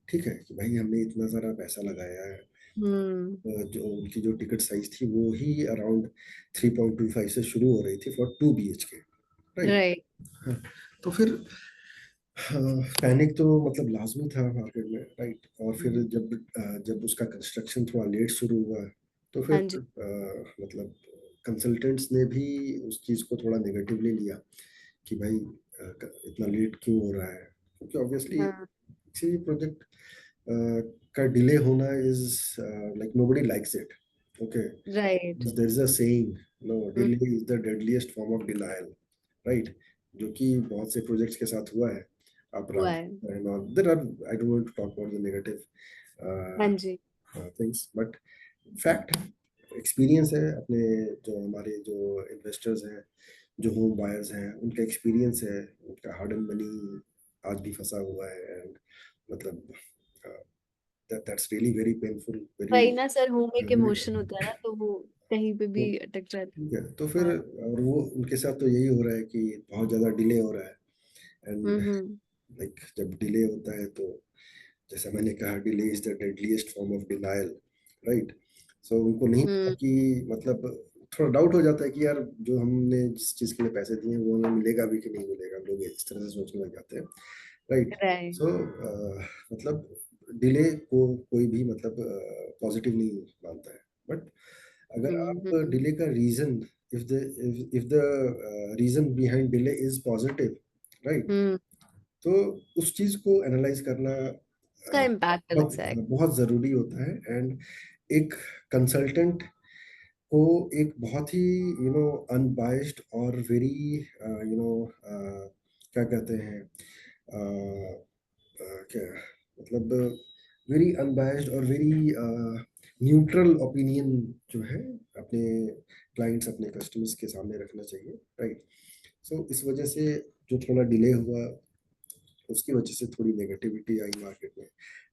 ठीक है, कि भाई हमने इतना सारा पैसा लगाया है। हुँ, जो उनकी जो टिकट साइज थी वो ही अराउंड 3.25 से शुरू हो रही थी फॉर 2 BHK, राइट। राइट। हाँ, तो फिर पैनिक तो मतलब लाजमी था मार्केट में, राइट। और फिर हम्म, जब उसका कंस्ट्रक्शन थोड़ा लेट शुरू हुआ, तो फिर हाँ जी। मतलब कंसल्टेंट्स ने भी उस चीज़ को थोड़ा नेगेटिवली लिया कि भाई इतना लेट क्यों हो रहा है, क्योंकि ऑब्वियसली हाँ। किसी भी प्रोजेक्ट का डिले होना is like nobody likes it, okay. Right. There is a saying, no hmm, delay is the deadliest form of denial, right. जो कि बहुत से प्रोजेक्ट्स के साथ हुआ है। आप हुआ है। There are, I don't want to talk about the negative हाँ जी। थिंग्स, बट फैक्ट एक्सपीरियंस है अपने, जो हमारे जो इन्वेस्टर्स हैं, जो होम बायर्स हैं, उनका एक्सपीरियंस है, उनका हार्ड एंड मनी आज भी फंसा हुआ है। एंड मतलब that's really very painful, very वही ना सर, होम एक वेरी। इमोशन होता है ना, तो वो कहीं पे भी अटक जाता ठीक है, तो है। फिर हाँ। और वो उनके साथ तो यही हो रहा है कि बहुत ज्यादा डिले हो रहा है। And hmm. लाइक जब डिले होता है तो जैसा मैंने कहा, delay is the deadliest form of denial, right. So उनको नहीं पता हम्म। कि मतलब थोड़ा डाउट हो जाता है कि यार जो हमने जिस चीज के लिए पैसे दिए हैं वो हमें मिलेगा भी कि नहीं मिलेगा, लोग इस तरह से सोचने लग जाते हैं, राइट। राइट। सो मतलब डिले को कोई भी मतलब पॉजिटिव नहीं मानता है, बट अगर आप हम्म। डिले का reason, if the reason behind delay is positive, right, hmm. तो उस चीज को एनालाइज करना उसका इम्पैक्ट अलग से आएगा। बहुत जरूरी होता है। एंड एक कंसल्टेंट को एक बहुत ही अनबाइस्ड और वेरी क्या कहते हैं, क्या मतलब वेरी अनबाइस्ड और वेरी न्यूट्रल ओपिनियन जो है अपने क्लाइंट्स, अपने कस्टमर्स के सामने रखना चाहिए, राइट। सो इस वजह से जो थोड़ा डिले हुआ, उसकी वजह से थोड़ी नेगेटिविटी आई मार्केट में।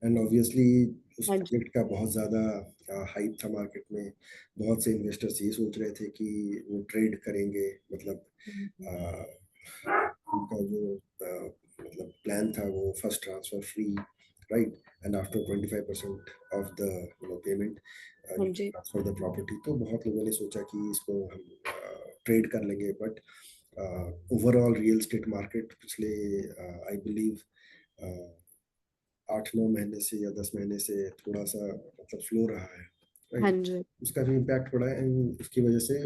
एंड ऑब्वियसली उस हाँ जी। प्रोजेक्ट का बहुत ज़्यादा हाइप था मार्केट में। बहुत से इन्वेस्टर्स ये सोच रहे थे कि वो ट्रेड करेंगे, मतलब हम्म। अ, उनका जो मतलब प्लान था वो first transfer free, right. And after 25% of the payment हाँ यू जी। Transfer the property. तो बहुत लोगों ने सोचा कि इसको हम ट्रेड कर लेंगे, but overall real estate market पिछले आई बिलीव 8-9 महीने से या 10 महीने से थोड़ा सा मतलब स्लो रहा है, हाँ राइट। जी। उसका भी इम्पैक्ट पड़ा है, एंड उसकी वजह से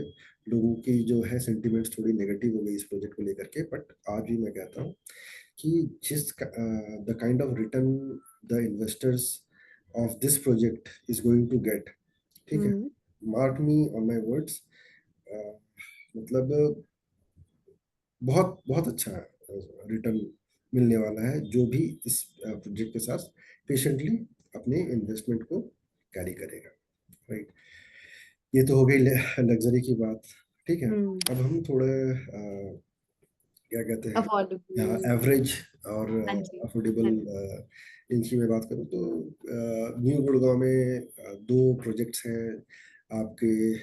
लोगों की जो है सेंटिमेंट्स थोड़ी नेगेटिव हो गई इस प्रोजेक्ट को लेकर के। बट आज भी मैं कहता हूँ कि जिस the kind of return the investors of this project is going to get, ठीक है, hmm. Mark me on my words, मतलब बहुत बहुत अच्छा रिटर्न मिलने वाला है जो भी इस प्रोजेक्ट के साथ पेशेंटली अपने इन्वेस्टमेंट को कैरी करेगा, राइट। ये तो हो गई लग्जरी की बात, ठीक है। हम्म। अब हम थोड़े क्या कहते हैं, अफोर्डेबल। एवरेज और हाँ जी। अफोर्डेबल हाँ जी। इनकी मैं बात करूँ तो न्यू गुड़गांव में दो प्रोजेक्ट्स हैं आपके,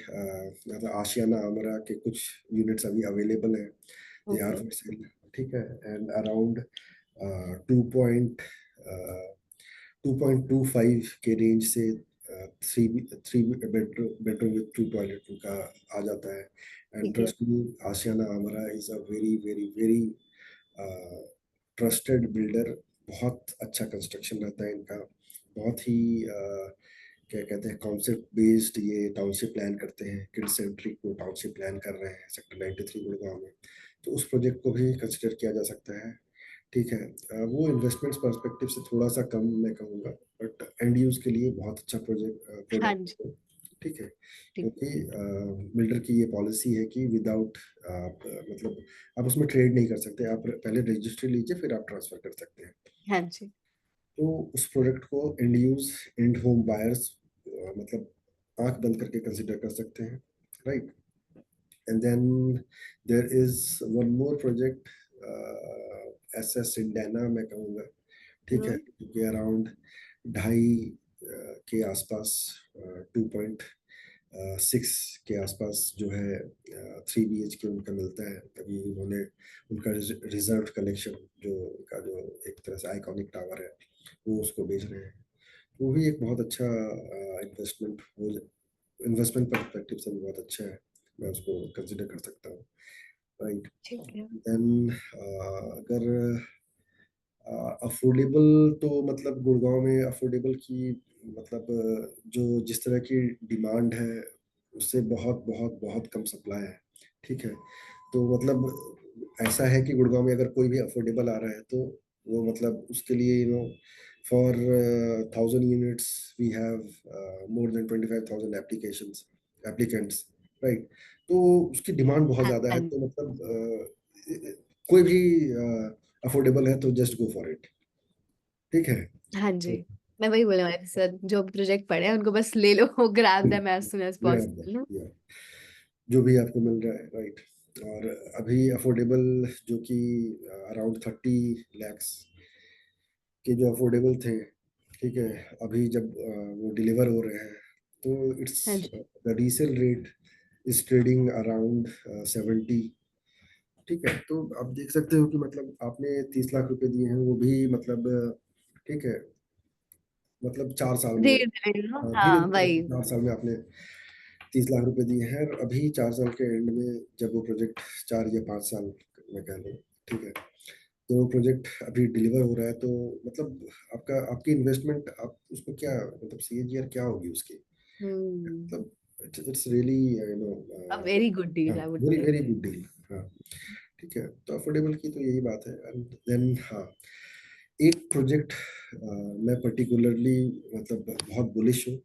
मतलब आशियाना आमरा के कुछ यूनिट्स अभी अवेलेबल हैं, they are okay. For sale, ठीक है। एंड अराउंड टू पॉइंट 2.25 के रेंज से three three bedroom with to toilet उनका आ जाता है। एंड ठीक है। ट्रस्ट मी, आशियाना आमरा is a very very very trusted builder. बहुत अच्छा कंस्ट्रक्शन रहता है इनका, बहुत ही क्या कहते हैं, कॉन्सेप्ट बेस्ड ये टाउनशिप प्लान करते हैं, किड सेंट्रिक को टाउनशिप प्लान कर रहे हैं सेक्टर 93 गुड़गांव में। तो उस प्रोजेक्ट को भी कंसिडर किया जा सकता है, ठीक है। वो इन्वेस्टमेंट्स पर्सपेक्टिव से थोड़ा सा कम मैं कहूँगा, बट एंड यूज के लिए बहुत अच्छा हाँ जी। प्रोडक्ट, ठीक है। ठीक क्योंकि बिल्डर की ये पॉलिसी है कि विदाउट मतलब आप उसमें ट्रेड नहीं कर सकते, आप पहले रजिस्ट्री लीजिए फिर आप ट्रांसफर कर सकते हैं। है। हाँ जी। तो उस प्रोडक्ट को end use, end home buyers मतलब आंख बंद करके कंसिडर कर सकते हैं, right. And then there is one more project, S S Indiana मैं कहूँगा, ठीक है, हम्म। क्योंकि अराउंड 2.5 के आसपास, 2.6 के आसपास जो है 3 BHK उनका मिलता है। अभी उन्होंने उनका रिजर्व कलेक्शन जो उनका जो एक तरह से आइकॉनिक टावर है वो उसको बेच रहे हैं। वो भी एक बहुत अच्छा इन्वेस्टमेंट हो, इन्वेस्टमेंट पर्सपेक्टिव से भी बहुत अच्छा है, मैं उसको कंसिडर कर सकता हूँ। राइट। ठीक है। देन अगर अफोर्डेबल, तो मतलब गुड़गांव में अफोर्डेबल की मतलब जो जिस तरह की डिमांड है उससे बहुत बहुत बहुत कम सप्लाई है। ठीक है, तो मतलब ऐसा है कि गुड़गांव में अगर कोई भी अफोर्डेबल आ रहा है तो वो मतलब उसके लिए for 1,000 units we have more than 25,000 applications applicants, right. तो उसकी डिमांड बहुत हाँ ज़्यादा है, हाँ तो मतलब कोई भी अफोर्डेबल है तो जस्ट गो फॉर इट। ठीक है। हाँ जी। तो मैं वही बोलने वाली थी सर, जो प्रोजेक्ट पड़े हैं उनको बस ले लो, grab them as soon as grab that, possible ना। या जो भी आपको मिल रहा है, राइट। और अभी अफोर्डेबल जो कि अराउंड 30 लैक्स के जो अफोर्डेबल थे, ठीक है, अभी जब वो डिलीवर हो रहे हैं तो इट्स हाँ जी। The resale rate is trading around 70। ठीक है, तो आप देख सकते हो कि मतलब आपने 30 लाख रुपए दिए हैं, वो भी मतलब ठीक है, मतलब 4 साल में, धीरे धीरे ना, धीरे हाँ धीरे वही। 4 साल में आपने 30 लाख रुपए दिए हैं, और अभी 4 साल के एंड में जब वो प्रोजेक्ट 4 या 5 साल में कह लो, ठीक है, तो वो प्रोजेक्ट अभी डिलीवर हो रहा है, तो मतलब आपका आपकी इन्वेस्टमेंट, आप उसको क्या मतलब CAGR क्या होगी उसकी, हम्म। मतलब it's really a very good deal I would very say. Very good deal. हाँ, ठीक है, तो अफोर्डेबल की तो यही बात है। एंड देन हाँ, एक प्रोजेक्ट मैं पर्टिकुलरली मतलब बहुत बुलिश हूँ।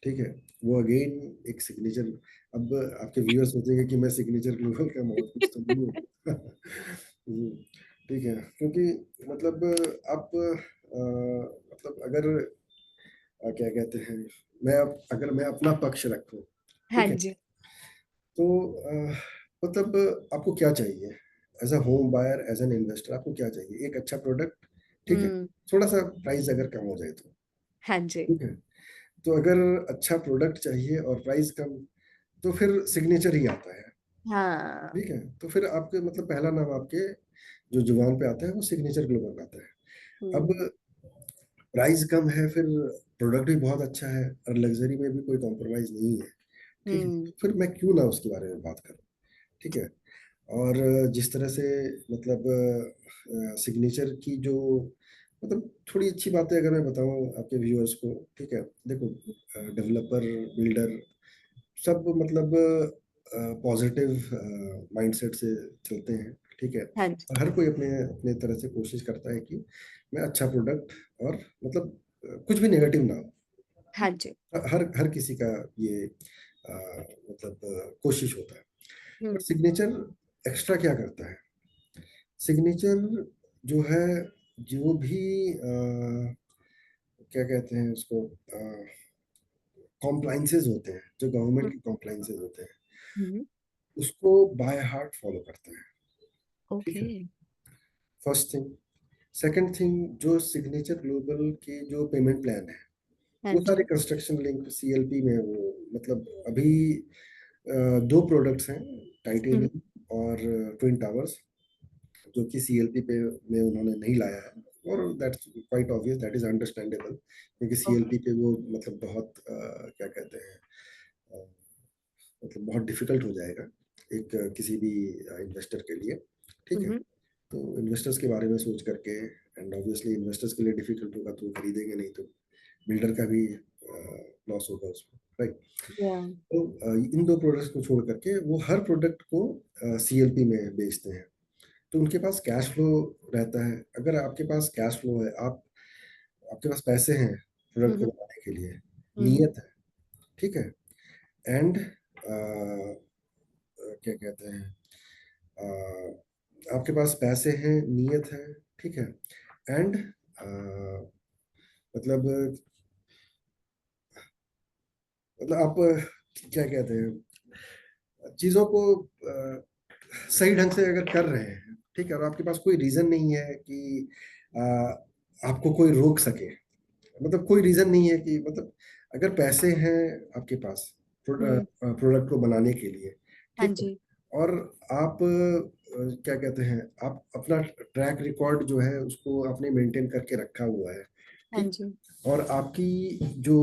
ठीक है, वो अगेन एक सिग्नेचर। अब आपके व्यूअर्स सोचेंगे कि मैं सिग्नेचर ग्लोबल का बहुत कुछ तो नहीं हूँ। हम्म, ठीक है, क्योंकि मतलब आप मतलब अगर क्या कहते हैं, अगर मैं अपना पक्ष रखूं, हाँ ठीक है, जी। तो मतलब आपको क्या चाहिए as a home buyer, as an investor, आपको क्या चाहिए? एक अच्छा प्रोडक्ट, ठीक है, हम्म। थोड़ा सा प्राइस अगर कम हो जाए तो, हाँ जी। ठीक है। तो अगर अच्छा प्रोडक्ट चाहिए और प्राइस कम, तो फिर सिग्नेचर ही आता है। हाँ। ठीक है, तो फिर आपके मतलब पहला नाम आपके जो जुबान पे आता है वो सिग्नेचर ग्लोबल आता है। अब हम्म। प्राइस कम है, फिर प्रोडक्ट भी बहुत अच्छा है, और लग्जरी में भी कोई कॉम्प्रोमाइज नहीं है, ठीक है, हम्म। फिर मैं क्यों ना उसके बारे में बात करूं। ठीक है, और जिस तरह से मतलब सिग्नेचर की जो मतलब थोड़ी अच्छी बातें अगर मैं बताऊं आपके व्यूअर्स को, ठीक है, देखो, डेवलपर, बिल्डर, सब मतलब पॉजिटिव माइंडसेट से चलते हैं। ठीक है, हाँ जी। और हर कोई अपने अपने तरह से कोशिश करता है कि मैं अच्छा प्रोडक्ट, और मतलब कुछ भी नेगेटिव ना हो। हाँ जी। हर हर किसी का ये मतलब कोशिश होता है। पर हम्म। सिग्नेचर एक्स्ट्रा क्या करता है? सिग्नेचर जो है, जो भी क्या कहते हैं उसको, कॉम्प्लाइंसेस होते हैं, जो गवर्नमेंट के कॉम्प्लाइंसेस होते हैं, हम्म। उसको बाय हार्ट फॉलो करता है। ठीक ओके। है, फर्स्ट थिंग। सेकंड थिंग, जो सिग्नेचर ग्लोबल के जो पेमेंट प्लान है, हाँ वो सारे जी। कंस्ट्रक्शन लिंक CLP में, वो मतलब अभी 2 प्रोडक्ट्स हैं, हम्म। टाइटेनियम और ट्विन टावर्स, जो कि CLP पे में उन्होंने नहीं लाया है। और that's quite obvious, that is understandable, क्योंकि ओके। CLP पे वो मतलब बहुत क्या कहते हैं, अ, मतलब बहुत डिफिकल्ट हो जाएगा एक किसी भी इन्वेस्टर के लिए। ठीक है, हम्म। तो इन्वेस्टर्स के बारे में सोच करके, एंड ऑब्वियसली इन्वेस्टर्स के लिए डिफिकल्ट होगा तो वो खरीदेंगे नहीं, तो बिल्डर का भी लॉस होगा उसमें, राइट। या। तो इन 2 प्रोडक्ट्स को छोड़ करके वो हर प्रोडक्ट को CLP में बेचते हैं, तो उनके पास कैश फ्लो रहता है। अगर आपके पास कैश फ्लो है, आप आपके पास पैसे हैं प्रोडक्ट को हम्म। बनाने के लिए, हम्म। नियत है, ठीक है, एंड क्या कहते हैं, आपके पास पैसे हैं, नियत है, ठीक है, एंड मतलब मतलब आप क्या कहते हैं, चीजों को सही ढंग से अगर कर रहे हैं, ठीक है, और आपके पास कोई रीजन नहीं है कि अ, आपको कोई रोक सके, मतलब कोई रीजन नहीं है कि मतलब अगर पैसे हैं आपके पास हम्म। प्रोडक्ट को बनाने के लिए, हाँ ठीक है, जी। और आप क्या कहते हैं, आप अपना ट्रैक रिकॉर्ड जो है उसको आपने मेंटेन करके रखा हुआ है, हाँ ठीक, जी। और आपकी जो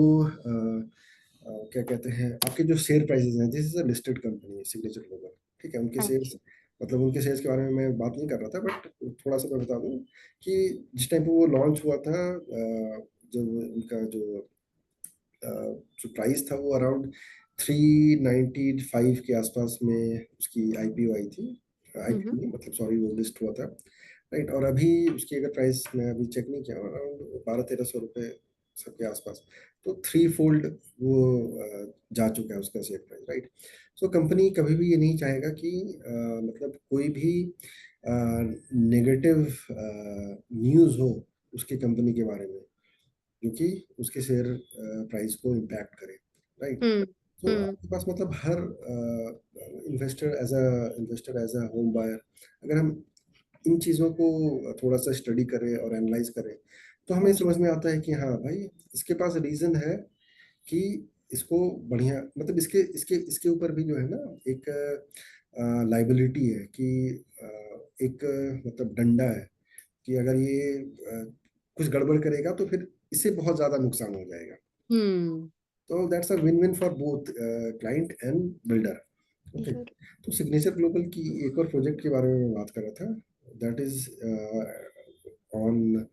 क्या कहते हैं, आपके जो शेयर प्राइसेस हैं, this is a listed company signature global, ठीक है, उनके हाँ शेयर्स जी। मतलब उनके शेयर्स के बारे में मैं बात नहीं कर रहा था, बट थोड़ा सा मैं बता दूं कि जिस टाइम पे वो लॉन्च हुआ था, जब उनका जो प्राइस था वो अराउंड 395 के आसपास में उसकी आईपीओ आई थी। आईपीओ हम्म। नहीं, मतलब सॉरी, वो लिस्ट हुआ था, राइट। और अभी उसकी अगर प्राइस मैं अभी चेक नहीं किया, अराउंड 1200-1300 रुपये सबके आसपास। तो थ्री फोल्ड वो जा चुका है उसका share price, right. So company कभी भी ये नहीं चाहेगा कि मतलब कोई भी नेगेटिव न्यूज़ हो उसकी कंपनी के बारे में, जो कि उसके शेयर प्राइस को इम्पैक्ट करे, राइट। हम्म। तो हम्म। आपके पास मतलब हर investor as a home buyer, अगर हम इन चीज़ों को थोड़ा सा स्टडी करें और एनालाइज करें, तो हमें हाँ जी। समझ में आता है कि हाँ भाई, इसके पास रीजन है कि इसको बढ़िया, मतलब इसके इसके इसके ऊपर भी जो है ना, एक लाइबिलिटी है कि अ, एक मतलब डंडा है कि अगर ये कुछ गड़बड़ करेगा तो फिर इससे बहुत ज्यादा नुकसान हो जाएगा। हम्म। तो that's a win win for both client and builder. Okay. जरूर। तो सिग्नेचर ग्लोबल की एक और प्रोजेक्ट के बारे में मैं बात कर रहा था, that is on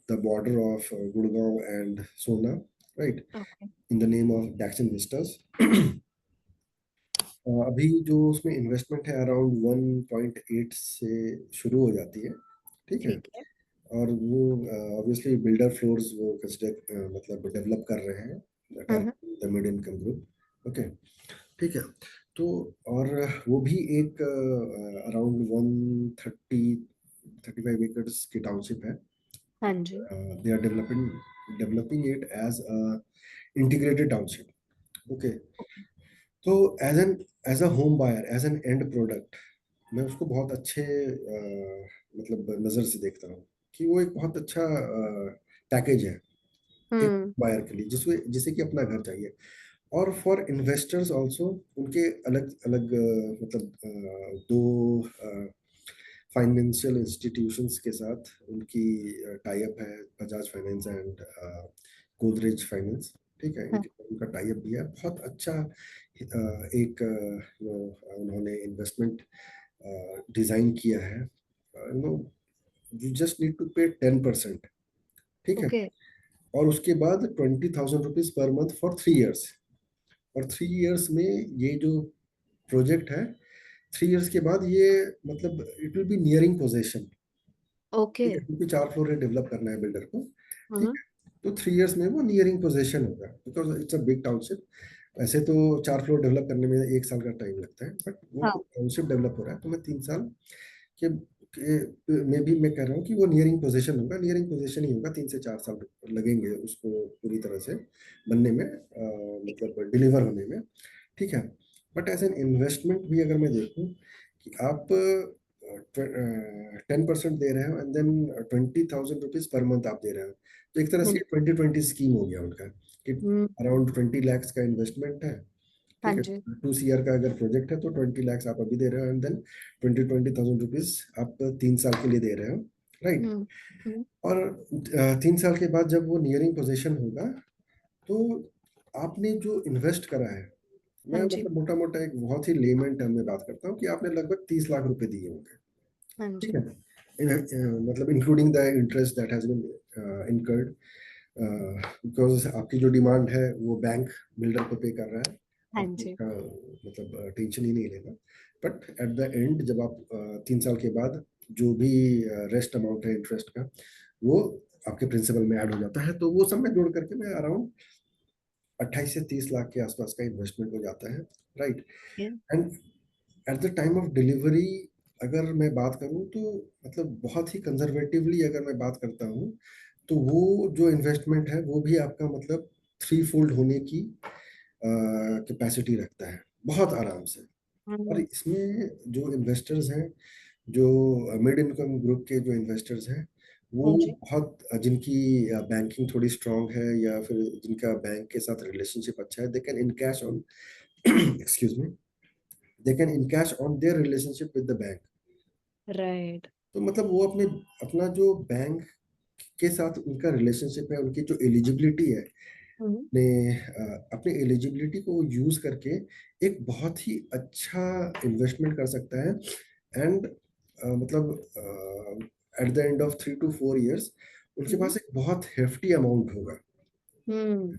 the border of Gurgaon and Sohna, right, okay. In the name of Daxon Vistas. अभी जो उसमें इन्वेस्टमेंट है अराउंड 1.8 से शुरू हो जाती है, ठीक है। ठीक है। और वो ऑब्वियसली बिल्डर फ्लोर्स वो कंसिडर मतलब डेवलप कर रहे हैं, hmm. The mid income group. Okay, ठीक है। तो और वो भी एक अराउंड 130-35 एकड़ की टाउनशिप है। हाँ जी। They are developing it as a integrated township. Okay. तो as a home buyer, as an end product, मैं उसको बहुत अच्छे मतलब नज़र से देखता हूँ कि वो एक बहुत अच्छा पैकेज है एक हम्म। बायर के लिए, जिसमें जिसे कि अपना घर चाहिए। और फॉर इन्वेस्टर्स आल्सो, उनके अलग अलग मतलब दो फाइनेंशियल इंस्टीट्यूशंस के साथ उनकी टाई अप है, Bajaj finance and Godrej finance, ठीक है। हाँ। इनके उनका टाई अप भी है, बहुत अच्छा एक उन्होंने इन्वेस्टमेंट डिजाइन किया है। No, you just need to pay 10%, ठीक है। ओके। और उसके बाद 20,000 rupees per month for 3 years. और 3 इयर्स में ये जो प्रोजेक्ट है, 3 इयर्स के बाद ये मतलब it will B nearing possession, okay. ठीक है, क्योंकि 4 फ्लोर डेवलप करना है बिल्डर को, ठीक हम्म। है। तो 3 इयर्स में वो नियरिंग पोजेशन होगा, because it's a big township. ऐसे तो 4 फ्लोर डेवलप करने में 1 साल का टाइम लगता है, बट वो हाँ। टाउनशिप डेवलप हो रहा है, तो मैं 3 साल में भी मैं कह रहा हूँ कि वो नियरिंग पोजीशन होगा, नियरिंग पोजीशन ही होगा, 3 से 4 साल लगेंगे उसको पूरी तरह से बनने में, ठीक मतलब डिलीवर होने में, ठीक है। बट एज एन इन्वेस्टमेंट भी अगर मैं देखूं कि आप 10% दे रहे हो and then 20,000 rupees per month आप दे रहे हो, तो एक तरह है। हाँ से जी। 2020 स्कीम हो गया उनका कि हम्म। अराउंड 20 lakhs का इन्वेस्टमेंट है, हाँ ठीक है। जी। 2 CR का अगर प्रोजेक्ट है तो 20 lakhs आप अभी दे रहे हो एंड देन 20,000 रुपीज आप 3 साल के लिए दे रहे हो, राइट। हम्म। हम्म। और 3 साल के बाद जब वो नियरिंग पोजीशन होगा, तो आपने जो इन्वेस्ट करा है, हाँ मैं जी। मतलब मोटा मोटा एक बहुत ही लेमन टर्म में बात करता हूँ कि आपने लगभग 30 लाख रुपए दिए होंगे, हाँ ठीक जी। है। मतलब including the interest that has been incurred, because आपकी जो डिमांड है वो बैंक बिल्डर को पे कर रहा है, हाँ आपको जी। उसका मतलब टेंशन ही नहीं लेना। बट एट द एंड जब आप 3 साल के बाद जो भी रेस्ट अमाउंट है इंटरेस्ट का, वो आपके प्रिंसिपल में ऐड हो जाता है, तो वो सब में जोड़ करके मैं अराउंड 28 से 30 लाख के आसपास का इन्वेस्टमेंट हो जाता है, राइट। ये। And at the time of delivery अगर मैं बात करूं तो मतलब बहुत ही कंजर्वेटिवली अगर मैं बात करता हूं, तो वो जो इन्वेस्टमेंट है वो भी आपका मतलब थ्री फोल्ड होने की कैपेसिटी रखता है, बहुत आराम से। और हम्म। इसमें जो इन्वेस्टर्स हैं, जो मिड इनकम ग्रुप के जो इन्वेस्टर्स हैं, वो हाँ जी। बहुत जिनकी बैंकिंग थोड़ी स्ट्रांग है या फिर जिनका बैंक के साथ रिलेशनशिप अच्छा है, they can in cash on excuse me, they can in cash on their relationship with the bank. Right. तो मतलब वो अपने अपना जो बैंक के साथ उनका रिलेशनशिप है, उनकी जो एलिजिबिलिटी है, हुँ, अपने एलिजिबिलिटी को यूज करके एक बहुत ही अच्छा इन्वेस्टमेंट कर सकता है। एंड मतलब at the end of 3 to 4 years उनके हुँ, पास एक बहुत हेफ्टी अमाउंट होगा। हुँ,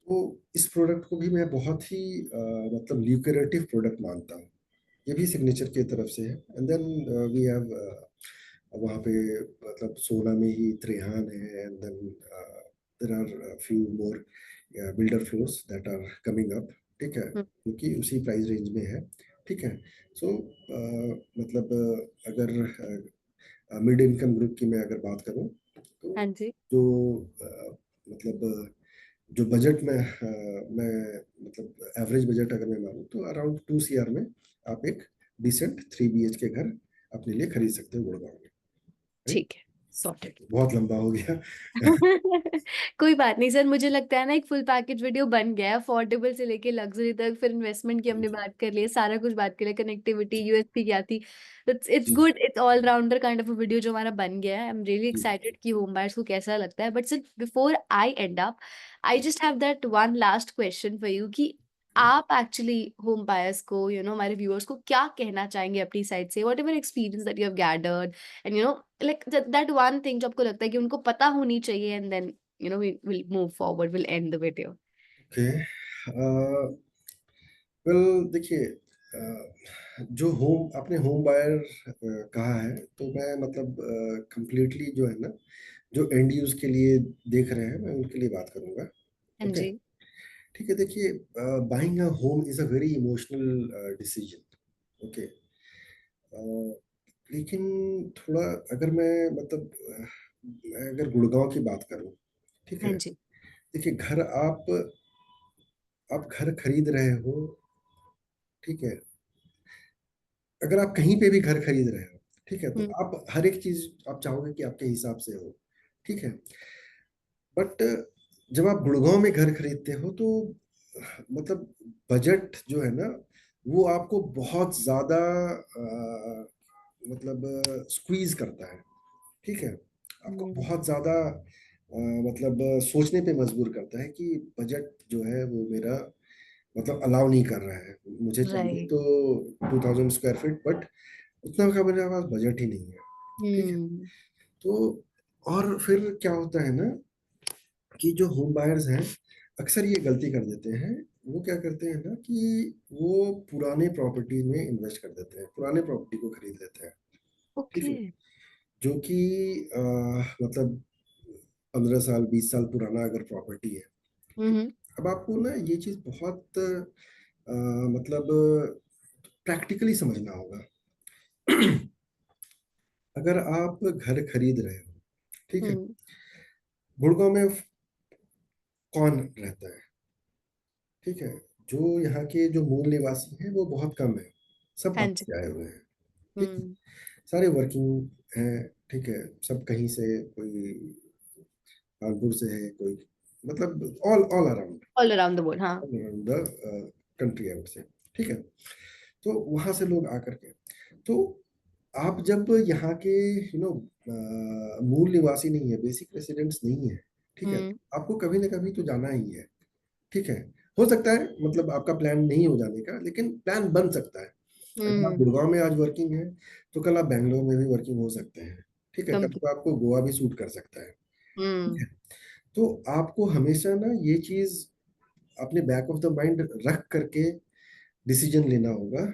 तो इस प्रोडक्ट को भी मैं बहुत ही मतलब ल्यूक्रेटिव प्रोडक्ट मानता हूँ। ये भी सिग्नेचर की तरफ से है। एंड देन वी हैव वहाँ पे मतलब 16 में ही त्रेहान है। And then there are few more builder floors that are coming up. ठीक है, हुँ। क्योंकि उसी प्राइस रेंज में है। ठीक है। सो मतलब अगर मिड इनकम ग्रुप की मैं अगर बात करूँ तो हाँ जी। जो मतलब जो बजट में मैं मतलब एवरेज बजट अगर मैं मानूँ तो अराउंड 2 CR में आप एक डिसेंट 3 BHK घर अपने लिए खरीद सकते हो गुड़गांव में। राइट। ठीक है, सॉर्टेड। बहुत लंबा हो गया। कोई बात नहीं सर, मुझे लगता है ना एक फुल पैकेज वीडियो बन गया है, अफोर्डेबल से लेके लग्जरी तक, फिर इन्वेस्टमेंट की हमने बात कर ली है, सारा कुछ बात कर लिया, कनेक्टिविटी, यूएसपी क्या थी। इट्स जी good, it's all rounder kind of a video जो हमारा बन गया है। आई एम रियली जी एक्साइटेड कि होम बायर्स को कैसा लगता है। But sir before I end up, I just have that one last question for you कि आप एक्चुअली होम बायर्स को, हमारे व्यूअर्स को क्या कहना चाहेंगे अपनी साइड से, what ever experience that you have gathered, and like that one thing जो आपको लगता है कि उनको पता होनी चाहिए, and then we will move forward, we'll end the video. Okay. Well देखिए, जो होम आपने होम बायर कहा है तो मैं मतलब कंप्लीटली जो है ना, जो एंड यूज के लिए देख रहे हैं मैं उनके लिए बात करूंगा। हाँ ओके। जी। ठीक है। देखिए, buying a home is a very emotional decision. Okay. लेकिन थोड़ा अगर मैं मतलब मैं अगर गुड़गांव की बात करूं, ठीक हाँ है। जी। देखिए, घर आप घर खरीद रहे हो। ठीक है। अगर आप कहीं पे भी घर खरीद रहे हो, ठीक है, तो हम्म। आप हर एक चीज आप चाहोगे कि आपके हिसाब से हो। ठीक है। बट जब आप गुड़गांव में घर खरीदते हो तो मतलब बजट जो है ना वो आपको बहुत ज्यादा मतलब स्क्वीज करता है। ठीक है। आपको हम्म। बहुत ज्यादा मतलब सोचने पे मजबूर करता है कि बजट जो है वो मेरा मतलब अलाउ नहीं कर रहा है। मुझे चाहिए राइट। तो 2000 स्क्वायर फीट, बट उतना का मेरे पास बजट ही नहीं है। ठीक है। हम्म। तो और फिर क्या होता है ना कि जो होम बायर्स हैं अक्सर ये गलती कर देते हैं। वो क्या करते हैं ना कि वो पुराने प्रॉपर्टी में इन्वेस्ट कर देते हैं, पुराने प्रॉपर्टी को खरीद लेते हैं। ठीक ओके। है। जो कि मतलब 15 साल 20 साल पुराना अगर प्रॉपर्टी है। ठीक। हम्म। अब आपको ना ये चीज बहुत मतलब प्रैक्टिकली समझना होगा। अगर आप घर खरीद रहे हो, ठीक है, हम्म। गुड़गांव में कौन रहता है? ठीक है। जो यहाँ के जो मूल निवासी हैं वो बहुत कम है। सब हाँ बाहर जी। से आए हुए हैं। ठीक है। हम्म। सारे वर्किंग हैं। ठीक है। सब कहीं से, कोई कानपुर से है, कोई मतलब all all around all around the world, हाँ। The country I would say. ठीक है। तो वहां से लोग आकर के, तो आप जब यहाँ के मूल निवासी नहीं है, बेसिक रेसिडेंट्स नहीं है, ठीक है, हम्म। आपको कभी ना कभी तो जाना ही है। ठीक है। हो सकता है मतलब आपका प्लान नहीं हो जाने का, लेकिन प्लान बन सकता है। अगर आप हम्म। गुड़गांव में आज वर्किंग है तो कल आप बैंगलोर में भी वर्किंग हो सकते हैं। ठीक है। कल कंप्लीट। तो आपको गोवा भी सूट कर सकता है। ठीक हम्म। है। तो आपको हमेशा ना ये चीज अपने बैक ऑफ द माइंड रख करके डिसीजन लेना होगा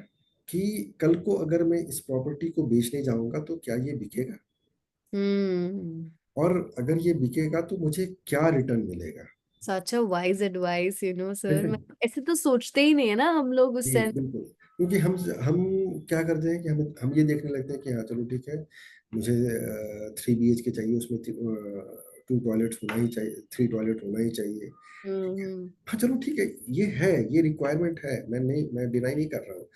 कि कल को अगर मैं इस प्रॉपर्टी को बेचने जाऊंगा तो क्या ये बिकेगा, हम्म। और अगर ये बिकेगा तो मुझे क्या रिटर्न मिलेगा। सच अ वाइज एडवाइस, सर, बिल्कुल। ऐसे तो सोचते ही नहीं है ना हम लोग उस जी सेंस। बिल्कुल। क्योंकि हम क्या करते हैं कि हम ये देखने लगते हैं कि हाँ चलो ठीक है, मुझे 3 BHK चाहिए, उसमें 2 टॉयलेट्स होना ही चाहिए, 3 टॉयलेट होना ही चाहिए। हम्म। हाँ चलो ठीक है, ये है, ये रिक्वायरमेंट है, मैं डिनाई नहीं कर रहा हूँ।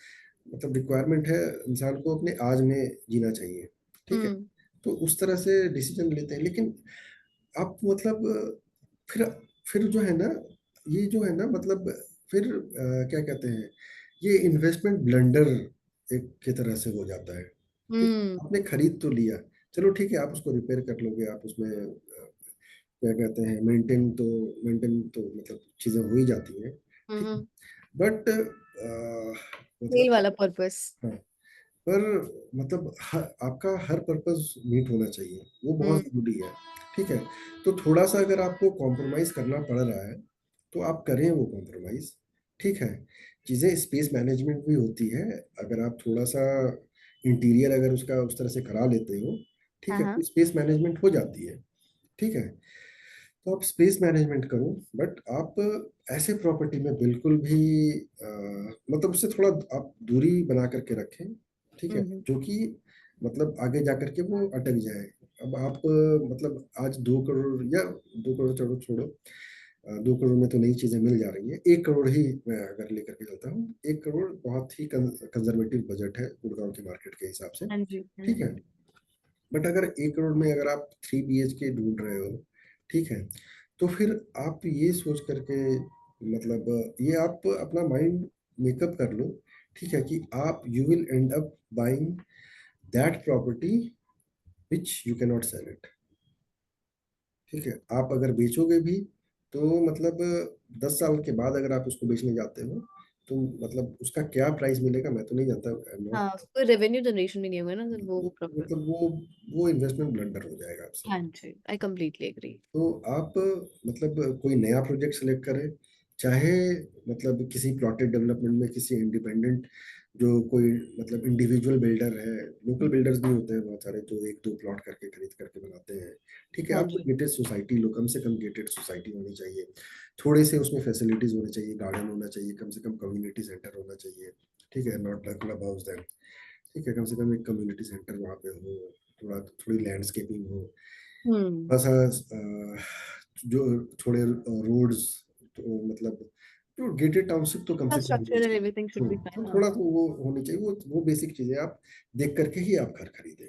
मतलब रिक्वायरमेंट है, इंसान को अपने आज में जीना चाहिए। ठीक है। हम्म। तो उस तरह से डिसीजन लेते हैं। लेकिन आप मतलब फिर फिर जो है ना, ये जो है ना मतलब फिर क्या कहते हैं, ये इन्वेस्टमेंट ब्लंडर एक की तरह से हो जाता है। ठीक। हम्म। आपने खरीद तो लिया, चलो ठीक है, आप उसको रिपेयर कर लोगे, आप उसमें क्या कहते हैं, मेंटेन तो मतलब चीजें हो ही जाती हैं, ठीक है। हम्म। बट मेल मतलब वाला पर्पस। हाँ, पर मतलब आपका हर पर्पस मीट होना चाहिए, वो बहुत हम्म। जरूरी है, ठीक है। तो थोड़ा सा अगर आपको कॉम्प्रोमाइज करना पड़ रहा है तो आप करें वो कॉम्प्रोमाइज, ठीक है। चीजें स्पेस मैनेजमेंट भी होती है, अगर आप थोड़ा सा इंटीरियर अगर उसका उस तरह से करा लेते हो, ठीक हाँ है, हाँ। तो स्पेस मैनेजमेंट हो जाती है, ठीक है। तो आप स्पेस मैनेजमेंट करो, बट आप ऐसे प्रॉपर्टी में बिल्कुल भी मतलब उससे थोड़ा आप दूरी बना करके रखें, ठीक है, हम्म। जो कि मतलब आगे जा करके वो अटक जाए। अब आप मतलब आज 2 करोड़ या 2 करोड़ छोड़ो छोड़ो, 2 करोड़ में तो नई चीजें मिल जा रही है, 1 करोड़ ही मैं अगर लेकर के चलता हूँ, 1 करोड़ बहुत ही कंजर्वेटिव बजट है गुड़गांव के मार्केट के हिसाब से, हाँ जी, हाँ ठीक जी। है। बट अगर 1 करोड़ में अगर आप 3 BHK ढूंढ रहे हो, ठीक है, तो फिर आप ये सोच करके मतलब ये आप अपना माइंड मेकअप कर लो, ठीक है, कि आप you will end up buying that property which you can not sell it, ठीक है। आप अगर बेचोगे भी तो मतलब 10 साल के बाद अगर आप उसको बेचने जाते हो तो मतलब उसका क्या प्राइस मिलेगा मैं तो नहीं जानता, आई एम हाँ, नॉट, कोई रेवेन्यू जनरेशन नहीं होगा ना, तो वो प्रॉपर। मतलब वो इन्वेस्टमेंट ब्लंडर हो जाएगा आपसे। हाँ जी, आई कम्प्लीटली एग्री। तो आप मतलब कोई नया प्रोजेक्ट सेलेक्ट करें, चाहे मतलब किसी प्लॉटेड डेवलपमेंट में किसी इंडिपेंडेंट जो कोई मतलब इंडिविजुअल बिल्डर है, लोकल बिल्डर्स भी होते हैं बहुत सारे जो 1-2 प्लॉट करके खरीद करके बनाते हैं, ठीक है। हाँ आपको जी। गेटेड सोसाइटी लो, कम से कम गेटेड सोसाइटी होनी चाहिए, थोड़े से उसमें फैसिलिटीज होनी चाहिए, गार्डन होना चाहिए, कम से कम कम्युनिटी सेंटर होना चाहिए, ठीक है, नॉट क्लब हाउस दैन, ठीक है, कम से कम एक कम्युनिटी सेंटर वहाँ पे हो, थोड़ी लैंडस्केपिंग हो, हम्म। थोड़ा सा जो थोड़े रोड्स, तो मतलब जो गेटेड टाउनशिप तो कम से कम होनी इंफ्रास्ट्रक्चर एंड चाहिए। एवरीथिंग शुड बी तो फाइन। थोड़ा तो वो होनी चाहिए, वो बेसिक चीजें आप देख करके ही आप घर खरीदें।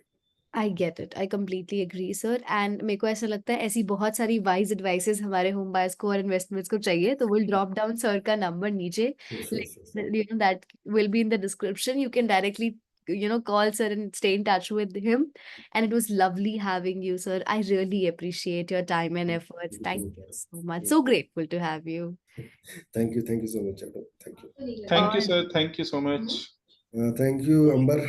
I get it, I completely agree sir. And मेरे को ऐसा लगता है ऐसी बहुत सारी वाइज एडवाइसेस हमारे होम बायर्स को और इन्वेस्टमेंट्स को चाहिए, तो विल ड्रॉप डाउन सर का नंबर नीचे, yes yes yes. You know that will be in the description, you can directly call sir and stay in touch with him. And it was lovely having you, sir. I really appreciate your time and efforts. Thank you so much. So grateful to have you. Thank you so much, thank you. Thank you और sir, thank you so much. Thank you Ambar.